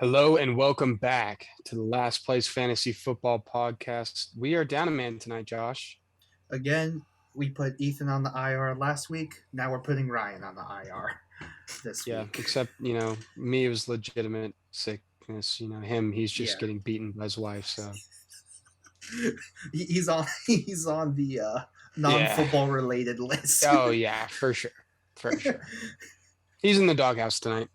Hello and welcome back to the Last Place Fantasy Football Podcast. We are down a man tonight, Josh. Again, we put Ethan on the IR last week. Now we're putting Ryan on the IR this week. Except, me, it was legitimate sickness. He's just Yeah. getting beaten by his wife. So He's on the non-football related list. Oh, yeah, for sure. For sure. He's in the doghouse tonight.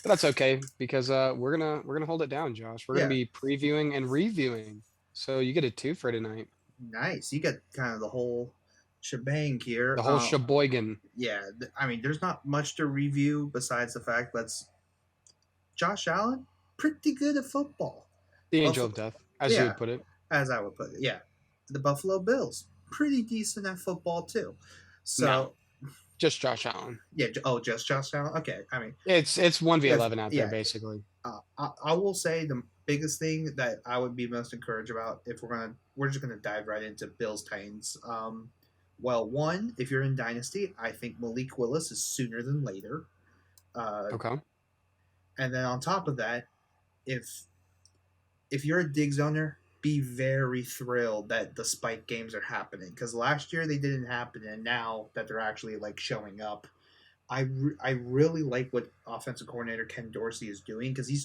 But that's okay because we're gonna hold it down, Josh. We're gonna be previewing and reviewing. So you get a 2 for tonight. Nice. You get kind of the whole shebang here. The whole sheboygan. Yeah. I mean, there's not much to review besides the fact that Josh Allen, pretty good at football. The angel of death, as you would put it. As I would put it, yeah. The Buffalo Bills, pretty decent at football too. So, no, just Josh Allen. Yeah. Oh, just Josh Allen. Okay. I mean, it's 1v11 out there basically. I will say the biggest thing that I would be most encouraged about if we're just gonna dive right into Bills Titans. Well, one, if you're in Dynasty, I think Malik Willis is sooner than later. Okay. And then on top of that, if you're a Diggs owner, be very thrilled that the spike games are happening, because last year they didn't happen, and now that they're actually like showing up, I really like what offensive coordinator Ken Dorsey is doing, because he's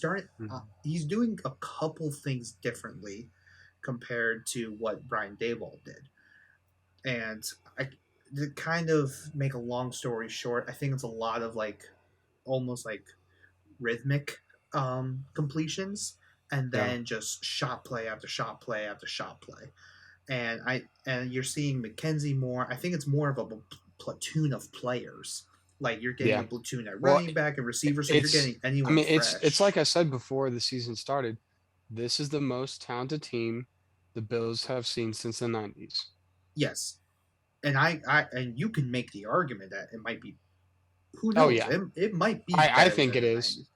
doing a couple things differently compared to what Brian Daboll did. And to kind of make a long story short, I think it's a lot of almost like rhythmic completions, and then just shot play after shot play after shot play. And you're seeing McKenzie more. I think it's more of a platoon of players. Like you're getting a platoon at running back and receiver, so you're getting anyone. I mean, it's like I said before the season started. This is the most talented team the Bills have seen since the 90s. Yes, and and you can make the argument that it might be. Who knows? Oh yeah, it might be. I think it is.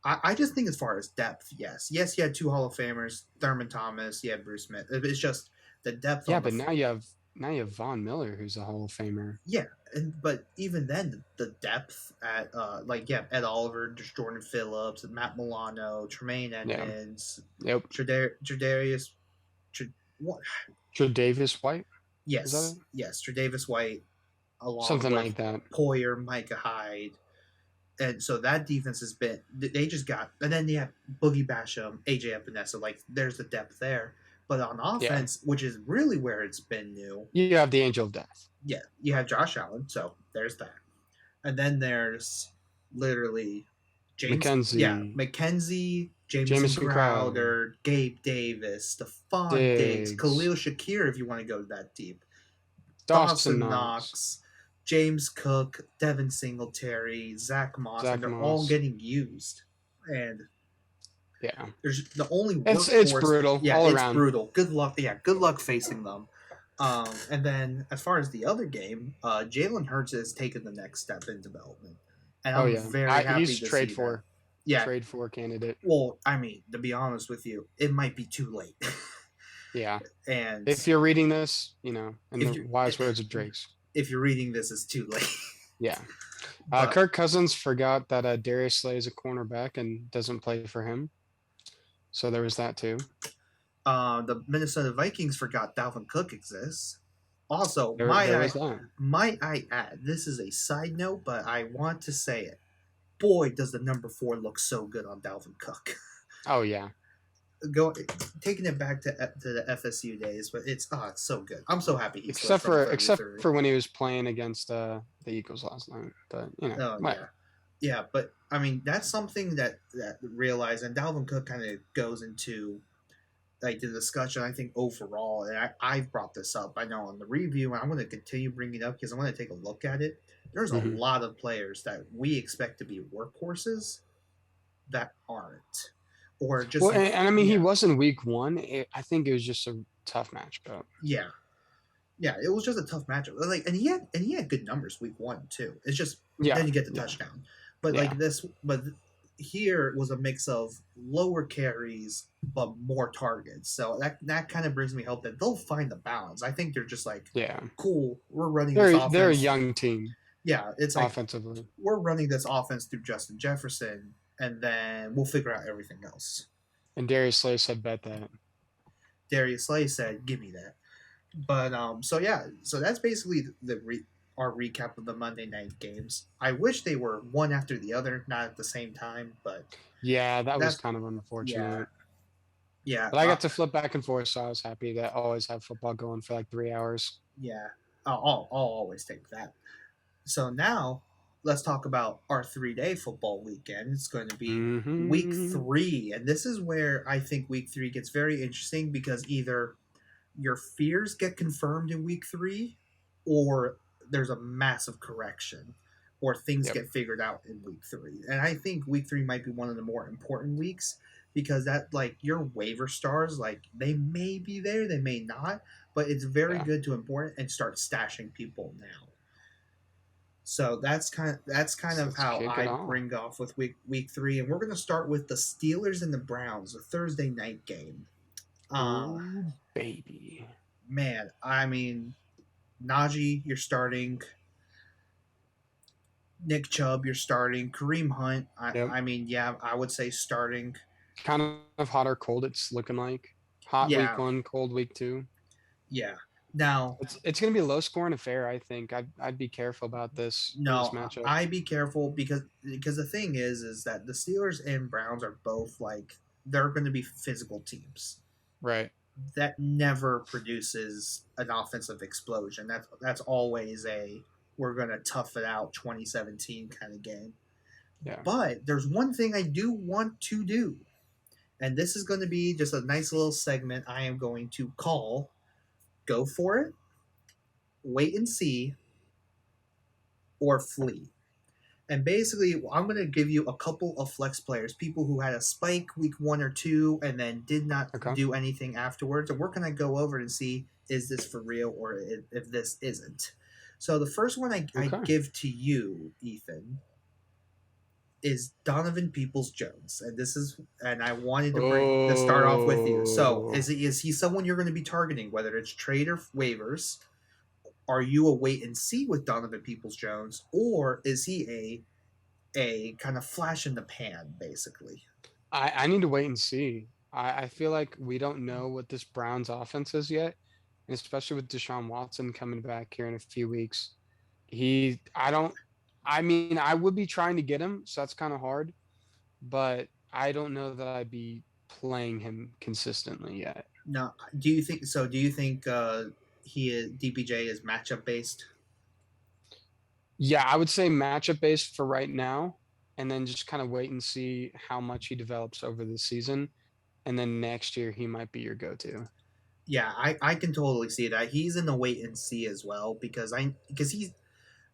I just think as far as depth, yes, you had 2 Hall of Famers, Thurman Thomas, you had Bruce Smith. It's just the depth. Yeah, but now you have Von Miller, who's a Hall of Famer. Yeah, but even then, the depth at Ed Oliver, Jordan Phillips, Matt Milano, Tremaine Edmonds, Tre'Davious White. Yes, Tre'Davious White, along something with like that. Poyer, Micah Hyde. And so that defense has been, they just got, and then you have Boogie Basham, AJ Epinesa, there's the depth there. But on offense, which is really where it's been new. You have the angel of death. Yeah, you have Josh Allen, so there's that. And then there's literally McKenzie. Yeah, McKenzie, Jameson Crowder, Gabe Davis, Stephon Diggs, Khalil Shakir, if you want to go that deep. Dawson Knox. James Cook, Devin Singletary, Zach Moss, and they're all getting used. And there's the only it's brutal. Yeah, all it's around. Brutal. Good luck. Yeah, good luck facing them. And then as far as the other game, Jalen Hurts has taken the next step in development, and I'm very happy he's to trade see for. that. Yeah, trade for candidate. Well, I mean, to be honest with you, it might be too late. Yeah, and if you're reading this, in the wise words of Drake's. If you're reading this, it's too late. Yeah. Kirk Cousins forgot that Darius Slay is a cornerback and doesn't play for him. So there was that too. The Minnesota Vikings forgot Dalvin Cook exists. Also, might I add, this is a side note, but I want to say it. Boy, does the number 4 look so good on Dalvin Cook. Oh, yeah. Taking it back to the FSU days, but it's so good. I'm so happy he's except for when he was playing against the Eagles last night. But yeah, but I mean that's something that realized, and Dalvin Cook kind of goes into the discussion. I think overall, and I've brought this up. I know on the review, and I'm going to continue bringing it up because I want to take a look at it. There's a lot of players that we expect to be workhorses that aren't. Or just he was in week 1. I think it was just a tough matchup. Yeah, it was just a tough matchup. And he had good numbers week 1 too. It's just then you get the touchdown. But but here was a mix of lower carries but more targets. So that kind of brings me hope that they'll find the balance. I think they're just cool. We're running. They're a young team. Yeah, it's offensively. We're running this offense through Justin Jefferson. and then we'll figure out everything else. And Darius Slay said bet that. Darius Slay said, "Give me that." But so that's basically our recap of the Monday night games. I wish they were one after the other, not at the same time, but Yeah, that was that's kind of yeah, unfortunate. yeah, But I got to flip back and forth, so I was happy to always have football going for like 3 hours. yeah. I'll always take that. So now let's talk about our 3-day football weekend. It's going to be week Mm-hmm. 3, and this is where I think week 3 gets very interesting because either your fears get confirmed in week 3 or there's a massive correction or things Yep. get figured out in week 3. And I think week 3 might be one of the more important weeks because that, like, your waiver stars, like, they may be there, they may not, but it's very Yeah. good to import and start stashing people now. So that's kind So of let's how kick it I off. bring off with week 3, and we're going to start with the Steelers and the Browns, a Thursday night game. Ooh, baby. Man, I mean, Najee, you're starting. Nick Chubb, you're starting. Kareem Hunt, Yep. I mean, yeah, I would say starting. Kind of hot or cold, it's looking like. Hot week Yeah, 1, cold week 2. yeah. Now, It's gonna be a low scoring affair, I think. I'd be careful about this no, matchup. I be careful because the thing is that the Steelers and Browns are both like they're going to be physical teams. Right. That never produces an offensive explosion. That's always a we're going to tough it out 2017 kind of game. Yeah. But there's one thing I do want to do, and this is going to be just a nice little segment I am going to call Go For It, Wait and See, or Flee. And basically, I'm going to give you a couple of flex players, people who had a spike week 1 or 2 and then did not Okay. do anything afterwards. And we're going to go over and see is this for real or if this isn't. So the first one I give to you, Ethan, is Donovan Peoples-Jones, and I wanted to start off with you. So Oh. is he someone you're going to be targeting, whether it's trade or waivers? Are you a wait and see with Donovan Peoples-Jones, or is he a kind of flash in the pan, basically? I need to wait and see. I feel like we don't know what this Browns offense is yet, and especially with Deshaun Watson coming back here in a few weeks. I mean, I would be trying to get him, so that's kind of hard, but I don't know that I'd be playing him consistently yet. Now, do you think so? Do you think DPJ is matchup based? Yeah, I would say matchup based for right now, and then just kind of wait and see how much he develops over the season. And then next year he might be your go-to. Yeah, I can totally see that. He's in the wait and see as well because he's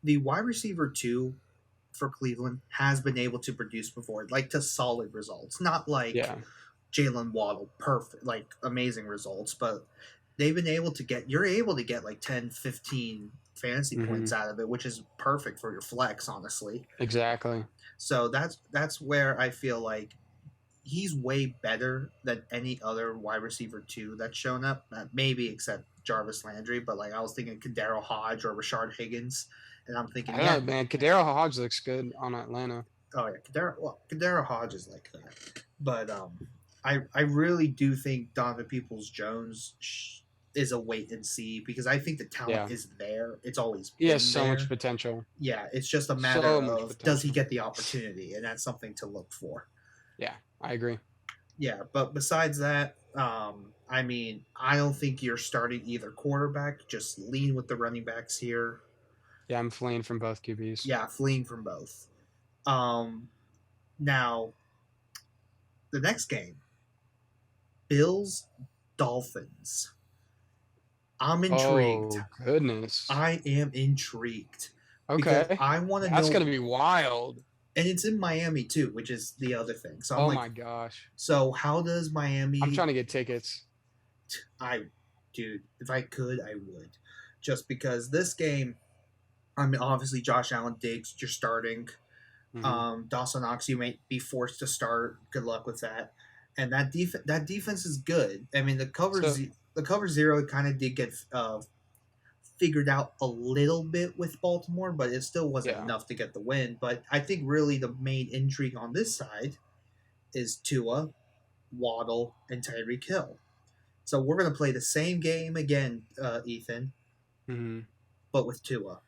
the wide receiver 2 for Cleveland has been able to produce before, like to solid results. Not like Yeah. Jalen Waddle, perfect, like amazing results, but they've been able to you're able to get like 10, 15 fantasy points out of it, which is perfect for your flex, honestly. Exactly. So that's where I feel like he's way better than any other wide receiver 2 that's shown up, maybe except Jarvis Landry, but like I was thinking Kadero Hodge or Rashard Higgins, and I'm thinking, I don't know, man. Kadero Hodge looks good on Atlanta. oh yeah, Kadero Hodge is like that, but I really do think Donovan Peoples-Jones is a wait and see because I think the talent is there. It's always He been has so there. much potential. Yeah, it's just a matter of does he get the opportunity, and that's something to look for. Yeah, I agree. Yeah, but besides that, I mean, I don't think you're starting either quarterback. Just lean with the running backs here. Yeah, I'm fleeing from both QBs. Yeah, fleeing from both. Now, the next game, Bills Dolphins. I'm intrigued. Oh goodness. I am intrigued. Okay. Because I want to know. That's gonna be wild. And it's in Miami too, which is the other thing. So I'm my gosh. So how does Miami? I'm trying to get tickets. Dude, if I could, I would. Just because this game, I mean, obviously Josh Allen Diggs, you're starting. Mm-hmm. Dawson Knox, you may be forced to start. Good luck with that. And that defense is good. I mean, the cover zero kind of did get figured out a little bit with Baltimore, but it still wasn't Yeah. enough to get the win. But I think really the main intrigue on this side is Tua, Waddle, and Tyreek Hill. So we're going to play the same game again, Ethan, Mm-hmm. but with Tua.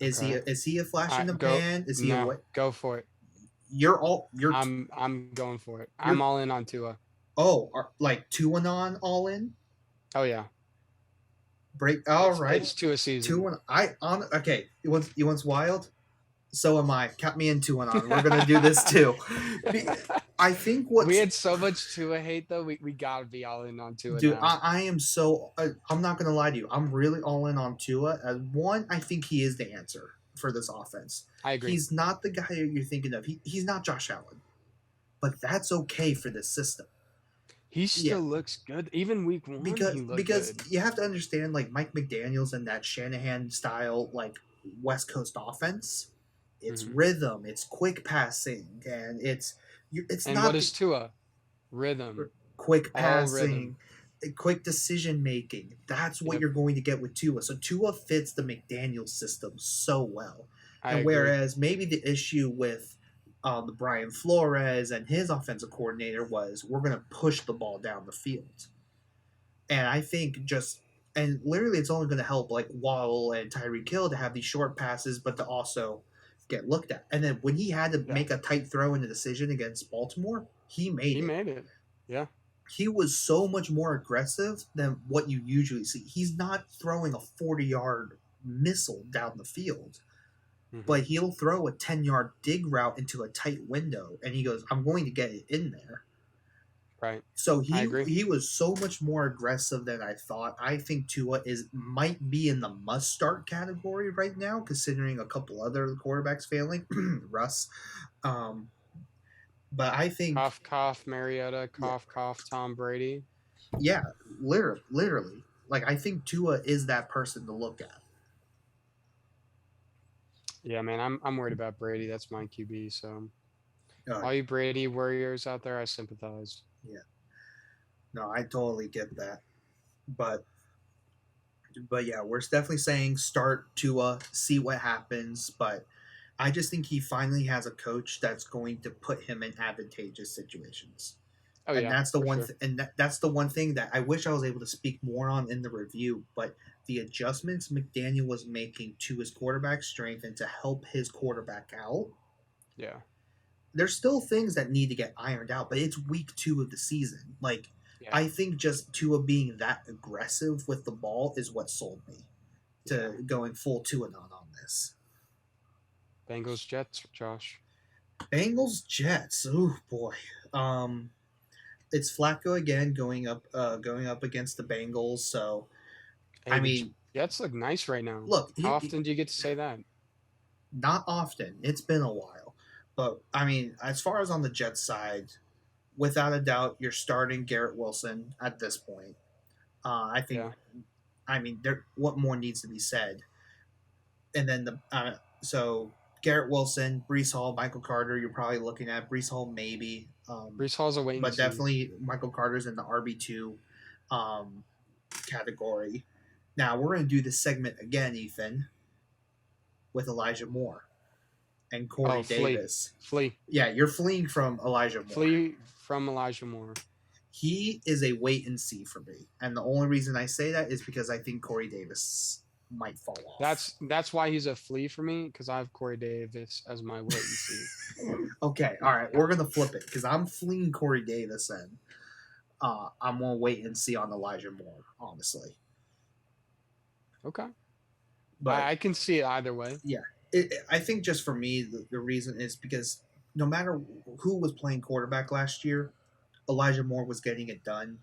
Okay. Is he a flash in the Go. pan? Is he a No, what? go for it. You're I'm going for it. I'm you're all in on Tua. like Tua all in Oh yeah. break. All right, It's Tua season. Tua. I on okay. You want wild? So am I. Count me in Tua on. We're gonna do this too. I think We what's had so much Tua hate though. We gotta be all in on Tua dude. now. I am so. I'm not gonna lie to you. I'm really all in on Tua. As one, I think he is the answer for this offense. I agree. He's not the guy you're thinking of. He's not Josh Allen, but that's okay for this system. He still looks good. Even week 1, he looked because good. you have to understand, like Mike McDaniel's and that Shanahan style, like West Coast offense. It's rhythm, it's quick passing, and it's And not what is Tua? Rhythm. quick All passing, rhythm. quick decision making. That's what you're going to get with Tua. So Tua fits the McDaniel system so well. I And agree. whereas maybe the issue with the Brian Flores and his offensive coordinator was we're going to push the ball down the field. And I think and literally it's only going to help like Waddle and Tyreek Hill to have these short passes, but to also get looked at. And then when he had to make a tight throw in the decision against Baltimore, he made it. Yeah. He was so much more aggressive than what you usually see. He's not throwing a 40-yard missile down the field, but he'll throw a 10-yard dig route into a tight window, and he goes, I'm going to get it in there. Right. So he was so much more aggressive than I thought. I think Tua might be in the must start category right now, considering a couple other quarterbacks failing. Russ. But I think cough Mariota, cough Tom Brady. Yeah, literally. Like I think Tua is that person to look at. Yeah, man, I'm worried about Brady. That's my QB. So all you Brady warriors out there, I sympathize. Yeah. No, I totally get that. But yeah, we're definitely saying start Tua, see what happens. But I just think he finally has a coach that's going to put him in advantageous situations. Oh, and yeah, that's the one, that's the one thing that I wish I was able to speak more on in the review. But the adjustments McDaniel was making to his quarterback strength and to help his quarterback out. Yeah, there's still things that need to get ironed out, but it's week 2 of the season. Like I think just Tua being that aggressive with the ball is what sold me to going full Tua on this. Bengals Jets, Josh. Bengals Jets. Oh boy. It's Flacco again going up against the Bengals. So hey, I mean, Jets look nice right now. Look, how often do you get to say that? Not often. It's been a while. But I mean, as far as on the Jets side, without a doubt, you're starting Garrett Wilson at this point. I think. Yeah. I mean, what more needs to be said? And then so Garrett Wilson, Breece Hall, Michael Carter. You're probably looking at Breece Hall, maybe. Breece Hall's a wait, but definitely Michael Carter's in the RB2 category. Now we're going to do this segment again, Ethan, with Elijah Moore and Corey Davis. Flee. Yeah, you're fleeing from Elijah Moore. Flee from Elijah Moore. He is a wait and see for me, and the only reason I say that is because I think Corey Davis might fall off. That's why he's a flee for me, because I have Corey Davis as my wait and see. Okay, all right, we're gonna flip it because I'm fleeing Corey Davis, and I'm gonna wait and see on Elijah Moore, honestly. Okay, but I can see it either way. Yeah, I think just for me, the reason is because no matter who was playing quarterback last year, Elijah Moore was getting it done.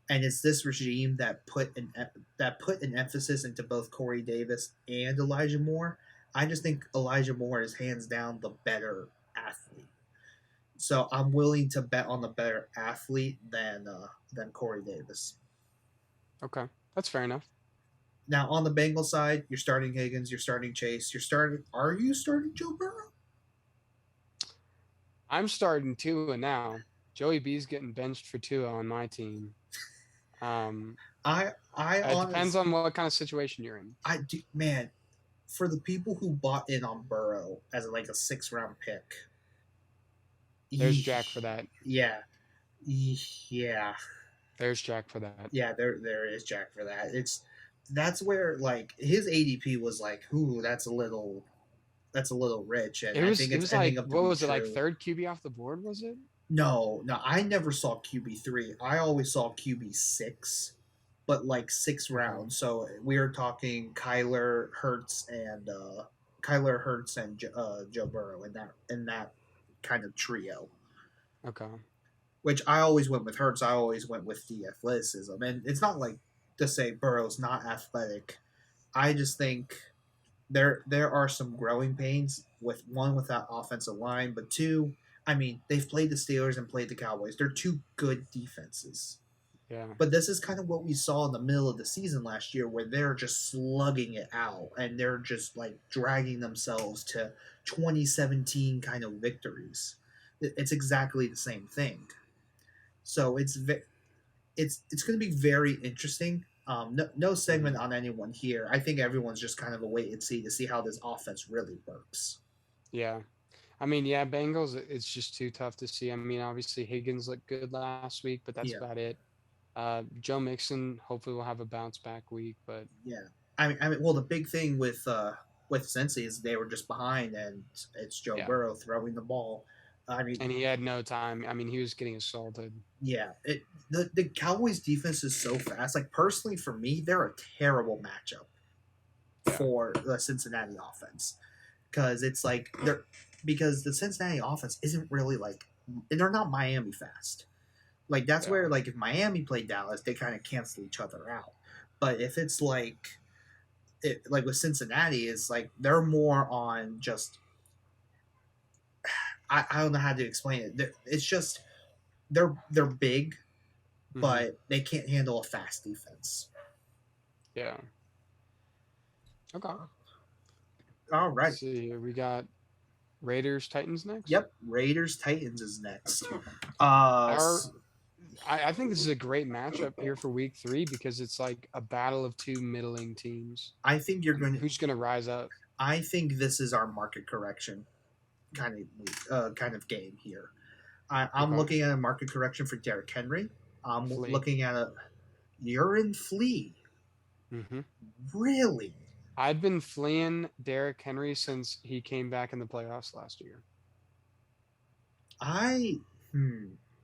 And it's this regime that put an emphasis into both Corey Davis and Elijah Moore. I just think Elijah Moore is hands down the better athlete. So I'm willing to bet on the better athlete than Corey Davis. Okay, that's fair enough. Now on the Bengals side, you're starting Higgins, you're starting Chase, Are you starting Joe Burrow? I'm starting Tua now. Joey B's getting benched for Tua on my team. I It depends honestly, on what kind of situation you're in. I do, man. For the people who bought in on Burrow as like a 6th round pick, There's Jack for that. yeah, yeah, There's Jack for that. yeah. There is Jack for that. That's where like his ADP was like, ooh, that's a little rich, and It I was think it it's was ending like, up to what be was it, like true. third QB off the board, was it? No, no, I never saw QB3. I always saw QB6, but like 6th round. Okay. So we are talking Kyler Hurts and Joe Burrow in that kind of trio. Okay. Which I always went with Hurts. I always went with the athleticism, and it's not like to say Burrow's not athletic. I just think there are some growing pains with that offensive line, but two, I mean, they've played the Steelers and played the Cowboys. They're two good defenses. Yeah. But this is kind of what we saw in the middle of the season last year, where they're just slugging it out and they're just like dragging themselves to 2017 kind of victories. It's exactly the same thing. So it's going to be very interesting. No segment Mhm. on anyone here. I think everyone's just kind of a wait and see to see how this offense really works. Yeah. I mean, yeah, Bengals, it's just too tough to see. I mean, obviously Higgins looked good last week, but that's Yeah, about it. Joe Mixon hopefully will have a bounce back week, but yeah. Well, the big thing with Cincy is they were just behind, and it's Joe yeah. Burrow throwing the ball. I mean, And he had no time. I mean, he was getting assaulted. yeah. The Cowboys defense is so fast. Like personally, for me, they're a terrible matchup Yeah. for the Cincinnati offense because it's like because the Cincinnati offense isn't really like they're not Miami fast. Like that's Yeah. where like if Miami played Dallas, they kind of cancel each other out. But if it's like with Cincinnati, it's like they're more on just I don't know how to explain it. It's just they're big, Hmm. but they can't handle a fast defense. Yeah. Okay. All Let's right. see here. We got Raiders Titans next. Yep. Raiders Titans is next. Our I think this is a great matchup here for week 3 because it's like a battle of two middling teams. I think you're going to. Who's gonna rise up? I think this is our market correction kind of game here. I'm Okay. looking at a market correction for Derrick Henry. I'm Flea. looking at a urine flea. Hmm. Really? I've been fleeing Derrick Henry since he came back in the playoffs last year. I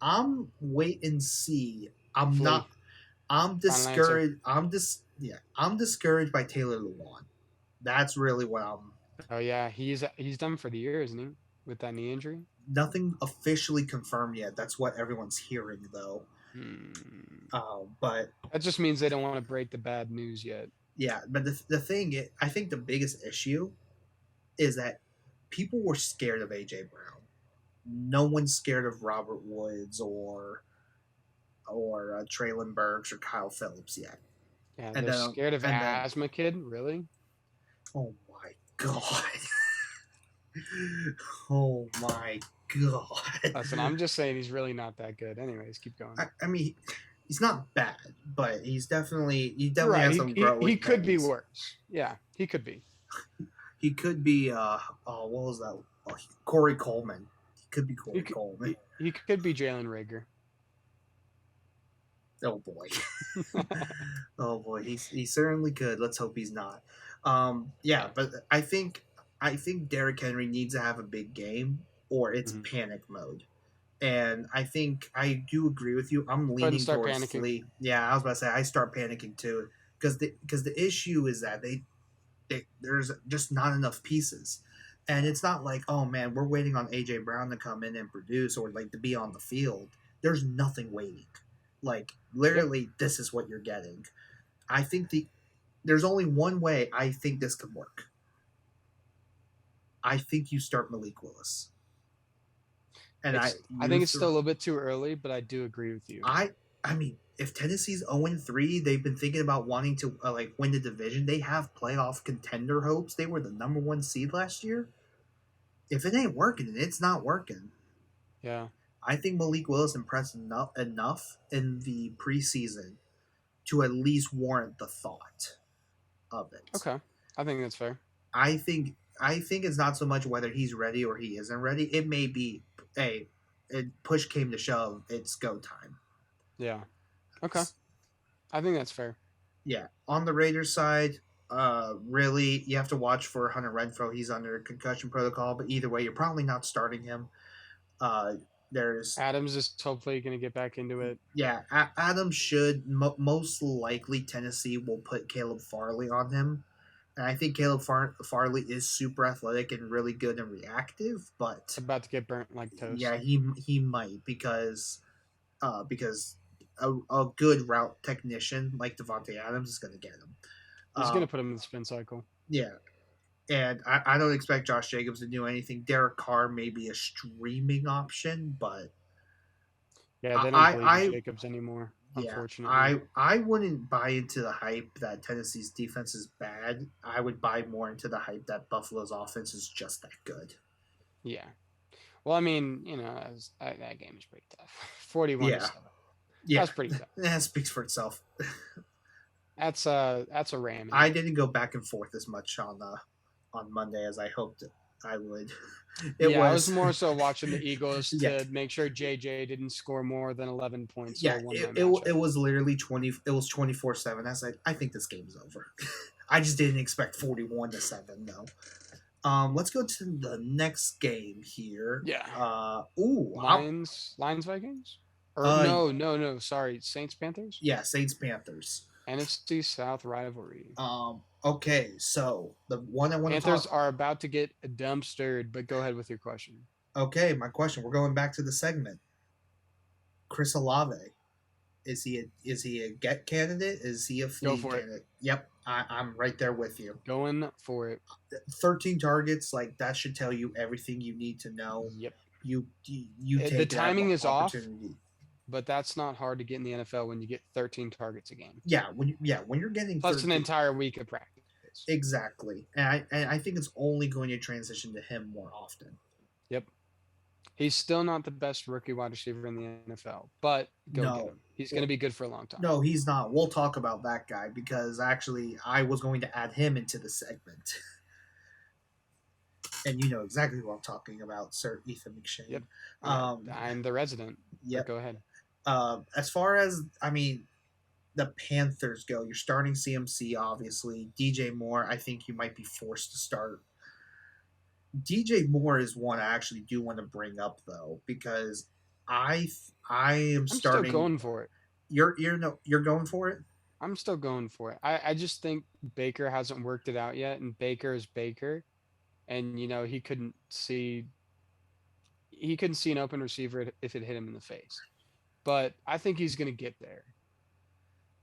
I'm wait and see. I'm not. Flea. I'm Final answer. discouraged. I'm discouraged by Taylor Lewan. That's really what I'm. Oh yeah, he's done for the year, isn't he? With that knee injury. Nothing officially confirmed yet. That's what everyone's hearing though. Hmm. But That just means they don't want to break the bad news yet. yeah, but the thing I think the biggest issue is that people were scared of AJ Brown. No one's scared of Robert Woods or Traylon Burks or Kyle Phillips yet. Yeah, And they're then scared of and then asthma kid. Really? oh my god. Oh my god. Listen, I'm just saying he's really not that good. Anyways, keep going. I mean, he's not bad, but he You're definitely right. has some growing He could be pains. worse. Yeah, he could be. He could be oh what was that? Oh, Corey Coleman. He could be He Corey could Coleman. he could be Jalen Rager. Oh boy. Oh boy, he certainly could. Let's hope he's not. Yeah, Yeah. but I think Derrick Henry needs to have a big game or it's Mhm. panic mode. And I think I do agree with you. I'm Go ahead and leaning start towards panicking. Flea. Yeah, I was about to say I start panicking too because the issue is that there's just not enough pieces. And it's not like, oh man, we're waiting on AJ Brown to come in and produce or like to be on the field. There's nothing waiting. Like Yep. literally, this is what you're getting. I think there's only one way I think this could work. I think you start Malik Willis, and I think it's still a little bit too early, but I do agree with you. I mean, if Tennessee's 0-3, they've been thinking about wanting to like win the division. They have playoff contender hopes. They were the number 1 seed last year. If it ain't working, it's not working. Yeah. I think Malik Willis impressed enough in the preseason to at least warrant the thought of it. Okay, I think that's fair. I think it's not so much whether he's ready or he isn't ready. It may be a push came to shove, it's go time. Yeah. Okay. I think that's fair. Yeah. On the Raiders side, really, you have to watch for Hunter Renfrow. He's under concussion protocol, but either way, you're probably not starting him. There's Adams is hopefully going to get back into it. Yeah, Adams should. Most likely, Tennessee will put Caleb Farley on him. And I think Caleb Farley is super athletic and really good and reactive, but About to get burnt like toast. yeah, he might because a good route technician like Devontae Adams is going to get him. He's going to put him in the spin cycle. Yeah, and I don't expect Josh Jacobs to do anything. Derek Carr may be a streaming option, but yeah, they don't believe Jacobs anymore. Yeah, unfortunately, I wouldn't buy into the hype that Tennessee's defense is bad. I would buy more into the hype that Buffalo's offense is just that good. Yeah. Well, I mean, that game is pretty tough. 41-7. Yeah, that's pretty tough. That speaks for itself. That's a ram. I didn't go back and forth as much on Monday as I hoped I would. I was more so watching the Eagles to make sure JJ didn't score more than 11 points. Yeah, it was literally 20. It was 24-7. I was like, I think this game's over. I just didn't expect 41-7 though. Let's go to the next game here. Yeah. Lions Vikings. Or no. Sorry, Saints Panthers. Yeah, Saints Panthers. NFC South rivalry. Okay, so the one I want to Panthers are about to get dumpstered, but go ahead with your question. Okay, my question. We're going back to the segment. Chris Olave, is he a get candidate? Is he a fleet candidate? Yep, I'm right there with you. Going for it. 13 targets, like that should tell you everything you need to know. Yep. You take the timing is off. But that's not hard to get in the NFL when you get 13 targets a game. Yeah, when you're getting plus an entire week of practice. Exactly, and I think it's only going to transition to him more often. Yep, he's still not the best rookie wide receiver in the NFL, but get him. He's going to be good for a long time. No, he's not. We'll talk about that guy because actually I was going to add him into the segment. And you know exactly who I'm talking about, Sir Ethan McShane. Yep. I'm the resident. Yep. Go ahead. As far as, the Panthers go, you're starting CMC, obviously. DJ Moore, I think you might be forced to start. DJ Moore is one I actually do want to bring up, though, because I am starting. I'm still going for it. You're going for it? I'm still going for it. I just think Baker hasn't worked it out yet, and Baker is Baker. And, he couldn't see an open receiver if it hit him in the face. But I think he's going to get there.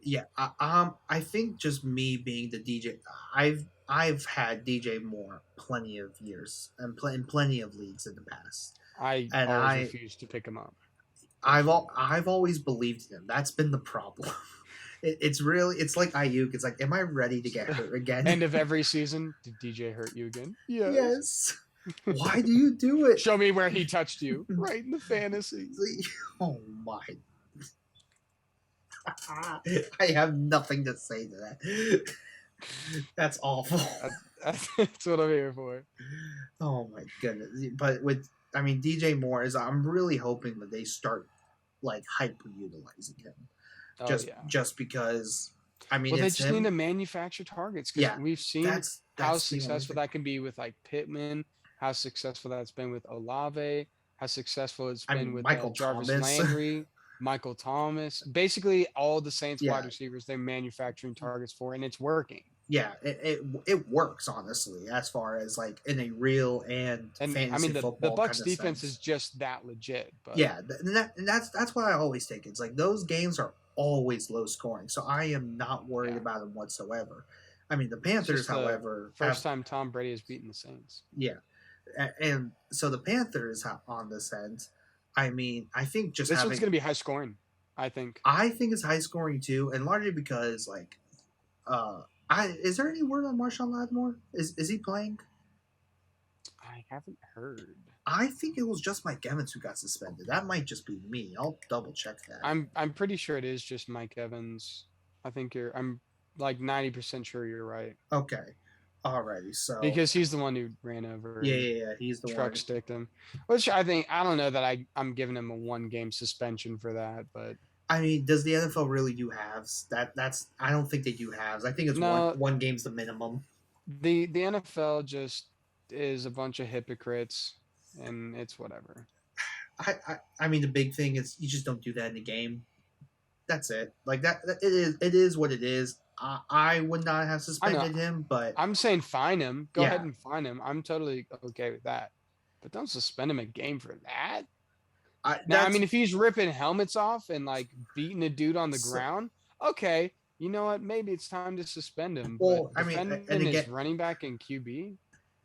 Yeah, I think just me being the DJ, I've had DJ Moore plenty of years and in plenty of leagues in the past. I always refuse to pick him up. I've always believed in him. That's been the problem. It's like Ayuk. It's like, am I ready to get hurt again? End of every season, did DJ hurt you again? Yes. Why do you do it? Show me where he touched you. Right in the fantasy. Oh my. I have nothing to say to that. That's awful. That's what I'm here for. Oh my goodness. But DJ Moore I'm really hoping that they start hyper utilizing him. Just because they just need to manufacture targets because we've seen that's how successful that can be with Pittman, how successful that's been with Olave, how successful it's been with Jarvis Landry, Michael Thomas. Basically, all the Saints wide receivers they're manufacturing targets for, and it's working. Yeah, it works honestly as far as in a real and fantasy football. The Bucs defense is just that legit. But yeah, and that's why I always take it. It's those games are always low scoring, so I am not worried about them whatsoever. The Panthers, however, first time Tom Brady has beaten the Saints. Yeah, and so the Panthers on this end, I think this one's going to be high scoring. I think it's high scoring too, and largely because is there any word on Marshawn Lattimore? Is he playing? I haven't heard. I think it was just Mike Evans who got suspended. That might just be me. I'll double check that. I'm pretty sure it is just Mike Evans. I'm like 90% sure you're right. Okay, alrighty. So Because he's the one who ran over yeah, and yeah, yeah. He's the truck one. sticked him. Which I don't know that I'm giving him a 1 game suspension for that, but I mean, does the NFL really do halves? That's I don't think they do halves. I think it's no, one game's the minimum. the NFL just is a bunch of hypocrites and it's whatever. I mean, the big thing is you just don't do that in the game. That's it. Like it is what it is. I would not have I know. suspended him, but I'm saying fine him. Go ahead yeah, and fine him. I'm totally okay with that. But don't suspend him a game for that. Now, I that's mean, if he's ripping helmets off and like beating a dude on the so, ground, okay, you know what? Maybe it's time to suspend him. well. But I mean, and defending again, his running back and QB,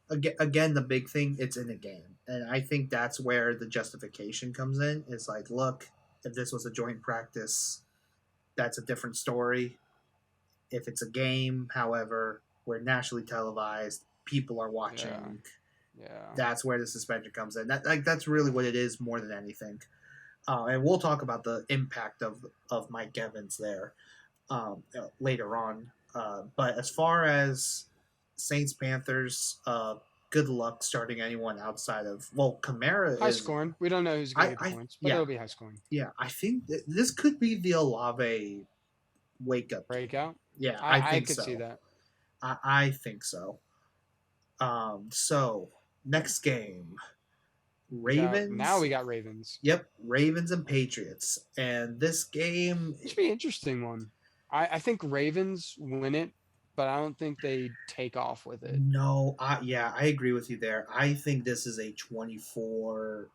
again, the big thing it's in a game, and I think that's where the justification comes in. It's like, look, if this was a joint practice, that's a different story. If it's a game, however, we're nationally televised, people are watching. yeah. That's where the suspension comes in. That's really what it is more than anything. And we'll talk about the impact of Mike Evans there later on. But as far as Saints Panthers, good luck starting anyone outside of Kamara High is. scoring. We don't know who's going to get the I points, but yeah it'll be high scoring. yeah. I think this could be the Olave wake up game. Breakout. Yeah, I think could so. see that. I think so. So next game, Ravens. Now we got Ravens. Yep, Ravens and Patriots, and this game It should be an interesting one. I think Ravens win it, but I don't think they take off with it. No, I agree with you there. I think this is a 24,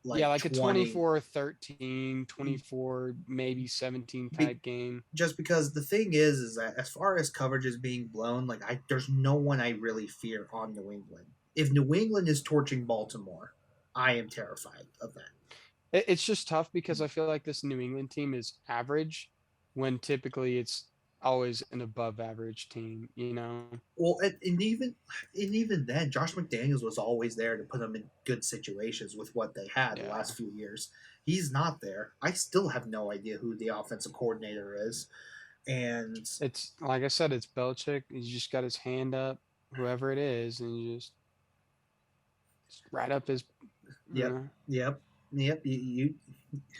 Yeah, like a 20, 24-13, 24, maybe 17 type game. just because the thing is that as far as coverage is being blown, there's no one I really fear on New England. If New England is torching Baltimore, I am terrified of that. It's just tough because I feel like this New England team is average when typically it's always an above average team, you know? Well, and even then, Josh McDaniels was always there to put them in good situations with what they had the last few years. He's not there. I still have no idea who the offensive coordinator is, and it's like I said, it's Belichick. He's just got his hand up, whoever it is, and you just right up his. Yep, know. yep. You.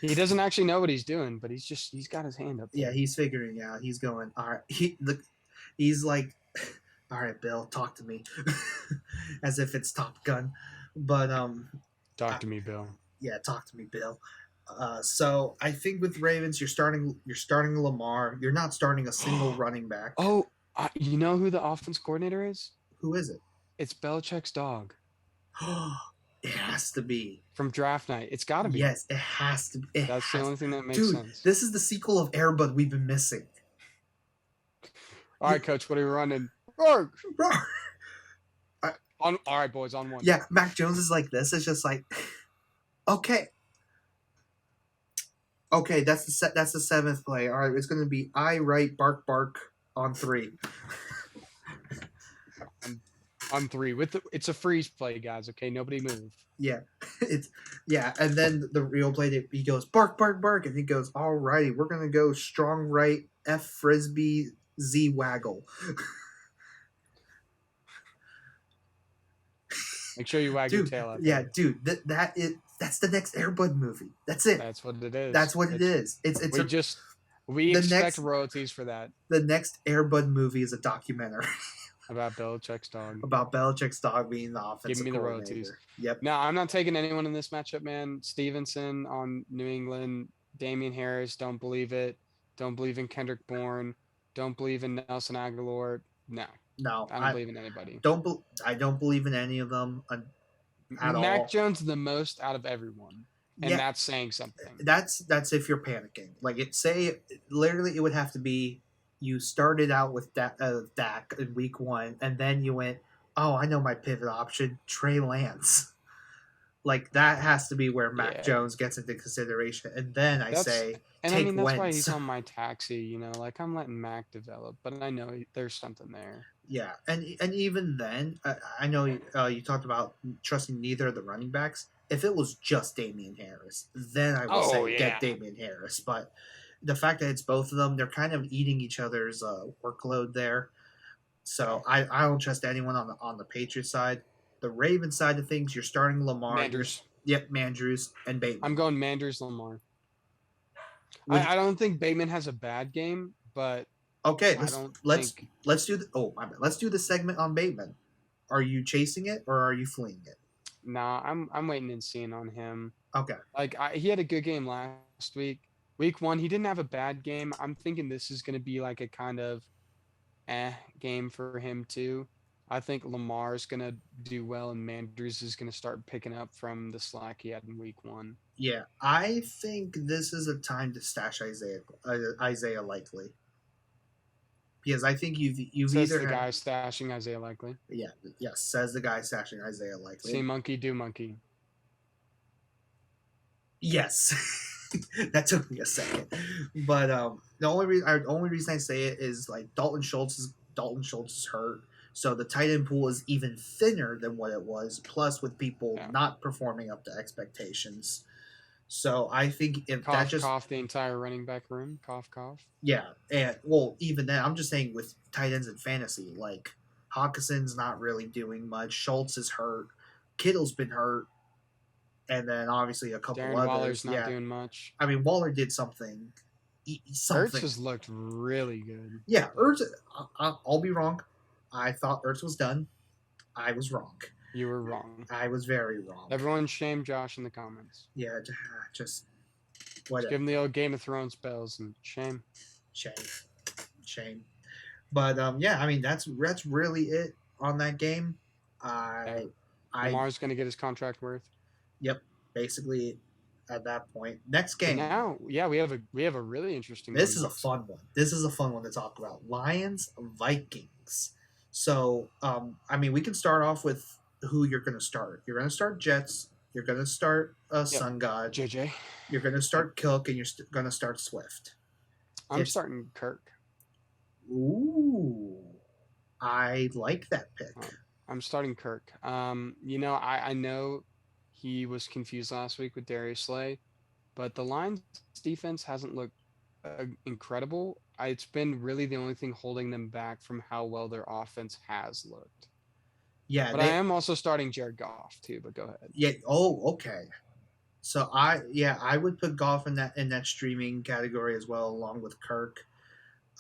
He doesn't actually know what he's doing, but he's got his hand up there. Yeah, he's figuring out. He's going. All right. He's like, all right, Bill, talk to me, as if it's Top Gun. But talk to me, Bill. Yeah, talk to me, Bill. So I think with Ravens, you're starting Lamar. You're not starting a single running back. Oh, you know who the offense coordinator is? Who is it? It's Belichick's dog. It has to be from draft night. It's got to be. Yes, it has to be. That's the only thing that makes sense. This is the sequel of Air Bud we've been missing. All right, Coach, what are we running? Roar. All right, boys, on one. Yeah, Mac Jones is like this. It's just like, okay, that's the seventh play. All right, it's going to be I write bark bark on 3. On 3 it's a freeze play, guys. Okay, nobody move. Yeah, and then the real play he goes bark bark bark, and he goes, all righty, we're gonna go strong right F frisbee Z waggle. Make sure you wag your tail out. Yeah, dude, that's the next Air Bud movie. That's it. That's what it is. That's what it is. We expect royalties for that. The next Air Bud movie is a documentary. About Belichick's dog. About Belichick's dog being the offensive Give me the royalties. Yep. Now, I'm not taking anyone in this matchup, man. Stevenson on New England. Damian Harris, don't believe it. Don't believe in Kendrick Bourne. Don't believe in Nelson Aguilar. No. I don't believe in anybody. I don't believe in any of them at all. Mac Jones the most out of everyone. And that's saying something. That's if you're panicking. Like, literally it would have to be you started out with Dak in week 1, and then you went, oh, I know my pivot option, Trey Lance. Like, that has to be where Mac Jones gets into consideration. And then I say, and take I mean, that's Wentz. why he's on my taxi, you know, like I'm letting Mac develop, but I know there's something there. Yeah, and even then, I know you talked about trusting neither of the running backs. If it was just Damian Harris, then I would say get Damian Harris. But the fact that it's both of them, they're kind of eating each other's workload there. So I don't trust anyone on the Patriots side. The Ravens side of things, you're starting Lamar. Manders. Yep, Mandrews and I'm Bateman. going Manders Lamar. Would I don't think Bateman has a bad game, but okay, I don't let's think. let's do let's do the segment on Bateman. Are you chasing it or are you fleeing it? Nah, I'm waiting and seeing on him. Okay. Like he had a good game last week. Week 1, he didn't have a bad game. I'm thinking this is going to be like a kind of game for him too. I think Lamar's going to do well, and Mandrews is going to start picking up from the slack he had in week 1. Yeah, I think this is a time to stash Isaiah Likely, because I think you've Says either the had, guy stashing Isaiah Likely. yeah, yes, says the guy stashing Isaiah Likely. See monkey, do monkey. Yes, that took me a second, but the only reason I say it is like Dalton Schultz is hurt, so the tight end pool is even thinner than what it was. Plus, with people not performing up to expectations, so I think if cough, that just cough the entire running back room, cough, cough. Yeah, and well, even then, I'm just saying with tight ends in fantasy, like Hawkinson's not really doing much. Schultz is hurt. Kittle's been hurt. And then obviously a couple Darren others. Waller's not doing much. I mean, Waller did something. Ertz has looked really good. Yeah, Ertz. I'll be wrong. I thought Ertz was done. I was wrong. You were wrong. I was very wrong. Everyone shame Josh in the comments. Yeah, just whatever. Just give him the old Game of Thrones bells and shame. Shame. But yeah, I mean that's really it on that game. Lamar's going to get his contract worth. Yep, basically at that point. Next game. But now, yeah, we have a really interesting. This is a fun one. This is a fun one to talk about. Lions Vikings. So, I mean, we can start off with who you're going to start. You're going to start Jets. You're going to start Sun God. JJ. You're going to start Kilk, and you're going to start Swift. I'm starting Kirk. Ooh, I like that pick. I'm starting Kirk. You know, I know he was confused last week with Darius Slay, but the Lions defense hasn't looked incredible. It's been really the only thing holding them back from how well their offense has looked. Yeah, but I am also starting Jared Goff too. But go ahead. Yeah. Oh, okay. So I would put Goff in that streaming category as well, along with Kirk.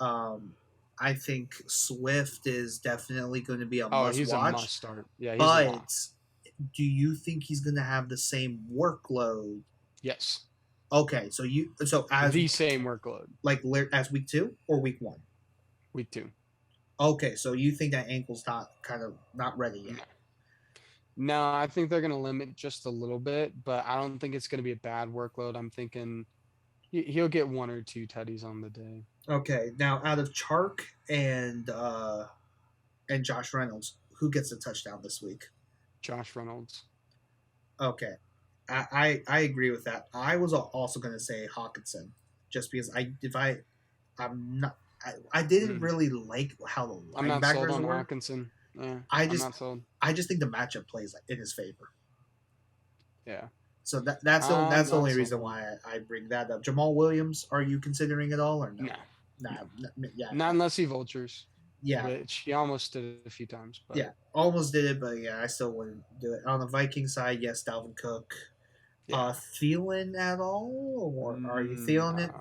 I think Swift is definitely going to be a must he's watch. A must start. Yeah, he's but do you think he's going to have the same workload? Yes. Okay, so as the same workload, like as week 2 or week 1? Week 2. Okay, so you think that ankle's not ready yet? No, I think they're going to limit just a little bit, but I don't think it's going to be a bad workload. I'm thinking he'll get 1 or 2 tutties on the day. Okay, now out of Chark and Josh Reynolds, who gets a touchdown this week? Josh Reynolds. Okay, I agree with that. I was also going to say Hawkinson, just because I didn't really like how the linebackers I'm not sold on were. Hawkinson. Yeah, I'm not sold. I just think the matchup plays in his favor. Yeah. So that's the only reason why I bring that up. Jamal Williams, are you considering it all or no? Nah, not unless he vultures. Yeah, which he almost did it a few times. But. Yeah, almost did it, but yeah, I still wouldn't do it. On the Viking side, yes, Dalvin Cook. Yeah. Thielen at all, or are you Thielen it?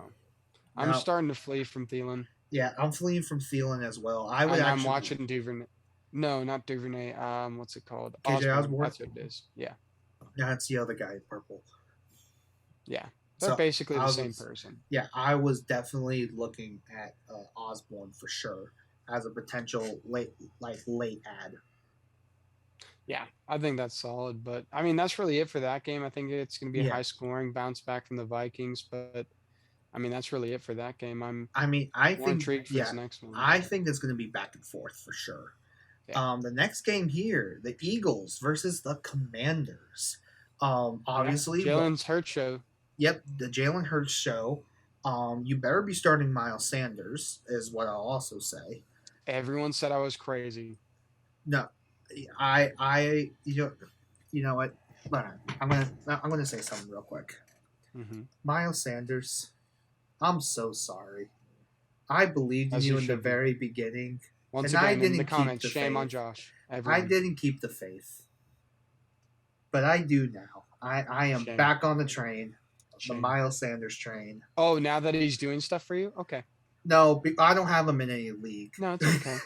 I'm starting to flee from Thielen. Yeah, I'm fleeing from Thielen as well. I'm watching Duvernay. No, not Duvernay. What's it called? Osborne. That's what it is. Yeah. That's the other guy in purple. Yeah. They're basically the same person. Yeah, I was definitely looking at Osborne for sure as a potential late ad. Yeah, I think that's solid. But, I mean, that's really it for that game. I think it's going to be a high-scoring bounce back from the Vikings. But, I mean, that's really it for that game. I think intrigued for this next one. I think it's going to be back and forth for sure. Yeah. The next game here, the Eagles versus the Commanders. Obviously, Jalen's Hurts show. Yep, the Jalen Hurts show. You better be starting Miles Sanders, is what I'll also say. Everyone said I was crazy. No, you know what? I'm gonna say something real quick. Mm-hmm. Miles Sanders, I'm so sorry. I believed in As you you in the should be. very beginning, Once and I again, in the didn't keep comments, the shame on faith. Josh. I Everyone, didn't keep the faith, but I do now. I am shame, back on the train, the shame. Miles Sanders train. Oh, now that he's doing stuff for you, okay. No, I don't have him in any league. No, it's okay.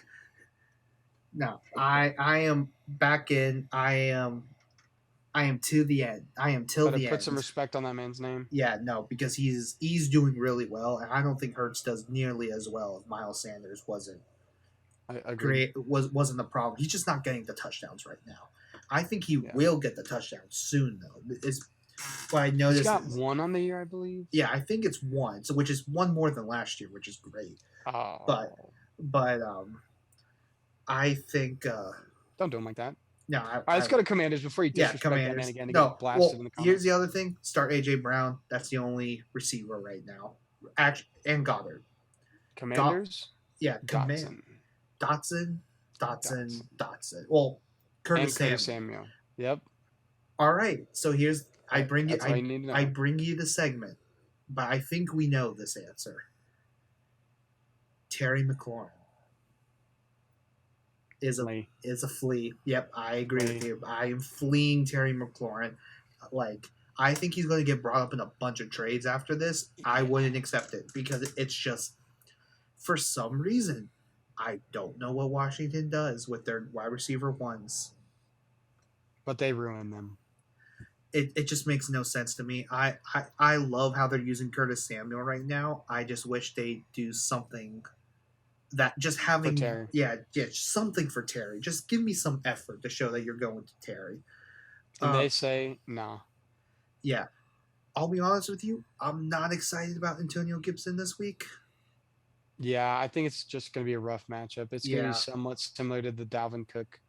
No, I am back in. I am to the end. I am till Better the put end. some respect on that man's name. Yeah, no, because he's doing really well, and I don't think Hurts does nearly as well if Miles Sanders wasn't Agreed. wasn't the problem. He's just not getting the touchdowns right now. I think he will get the touchdowns soon, though. Is what I noticed. He's got one on the year, I believe. Yeah, I think it's one, so which is one more than last year, which is great. Oh. But I think don't do him like that. No, all right, let's go to Commanders before you disrespect that man again and get blasted in the comments. Here's the other thing: start AJ Brown. That's the only receiver right now. And Goddard. Commanders. Dotson. Well, Curtis Samuel. Yep. All right. So here's I bring you the segment, but I think we know this answer. Terry McLaurin is a flea. Yep, I agree with you. I am fleeing Terry McLaurin. I think he's going to get brought up in a bunch of trades after this. I wouldn't accept it because it's just, for some reason, I don't know what Washington does with their wide receiver ones. But they ruin them. It just makes no sense to me. I love how they're using Curtis Samuel right now. I just wish they do something that just having something for Terry. Just give me some effort to show that you're going to Terry. And they say no. Yeah. I'll be honest with you. I'm not excited about Antonio Gibson this week. Yeah, I think it's just going to be a rough matchup. It's going to be somewhat similar to the Dalvin Cook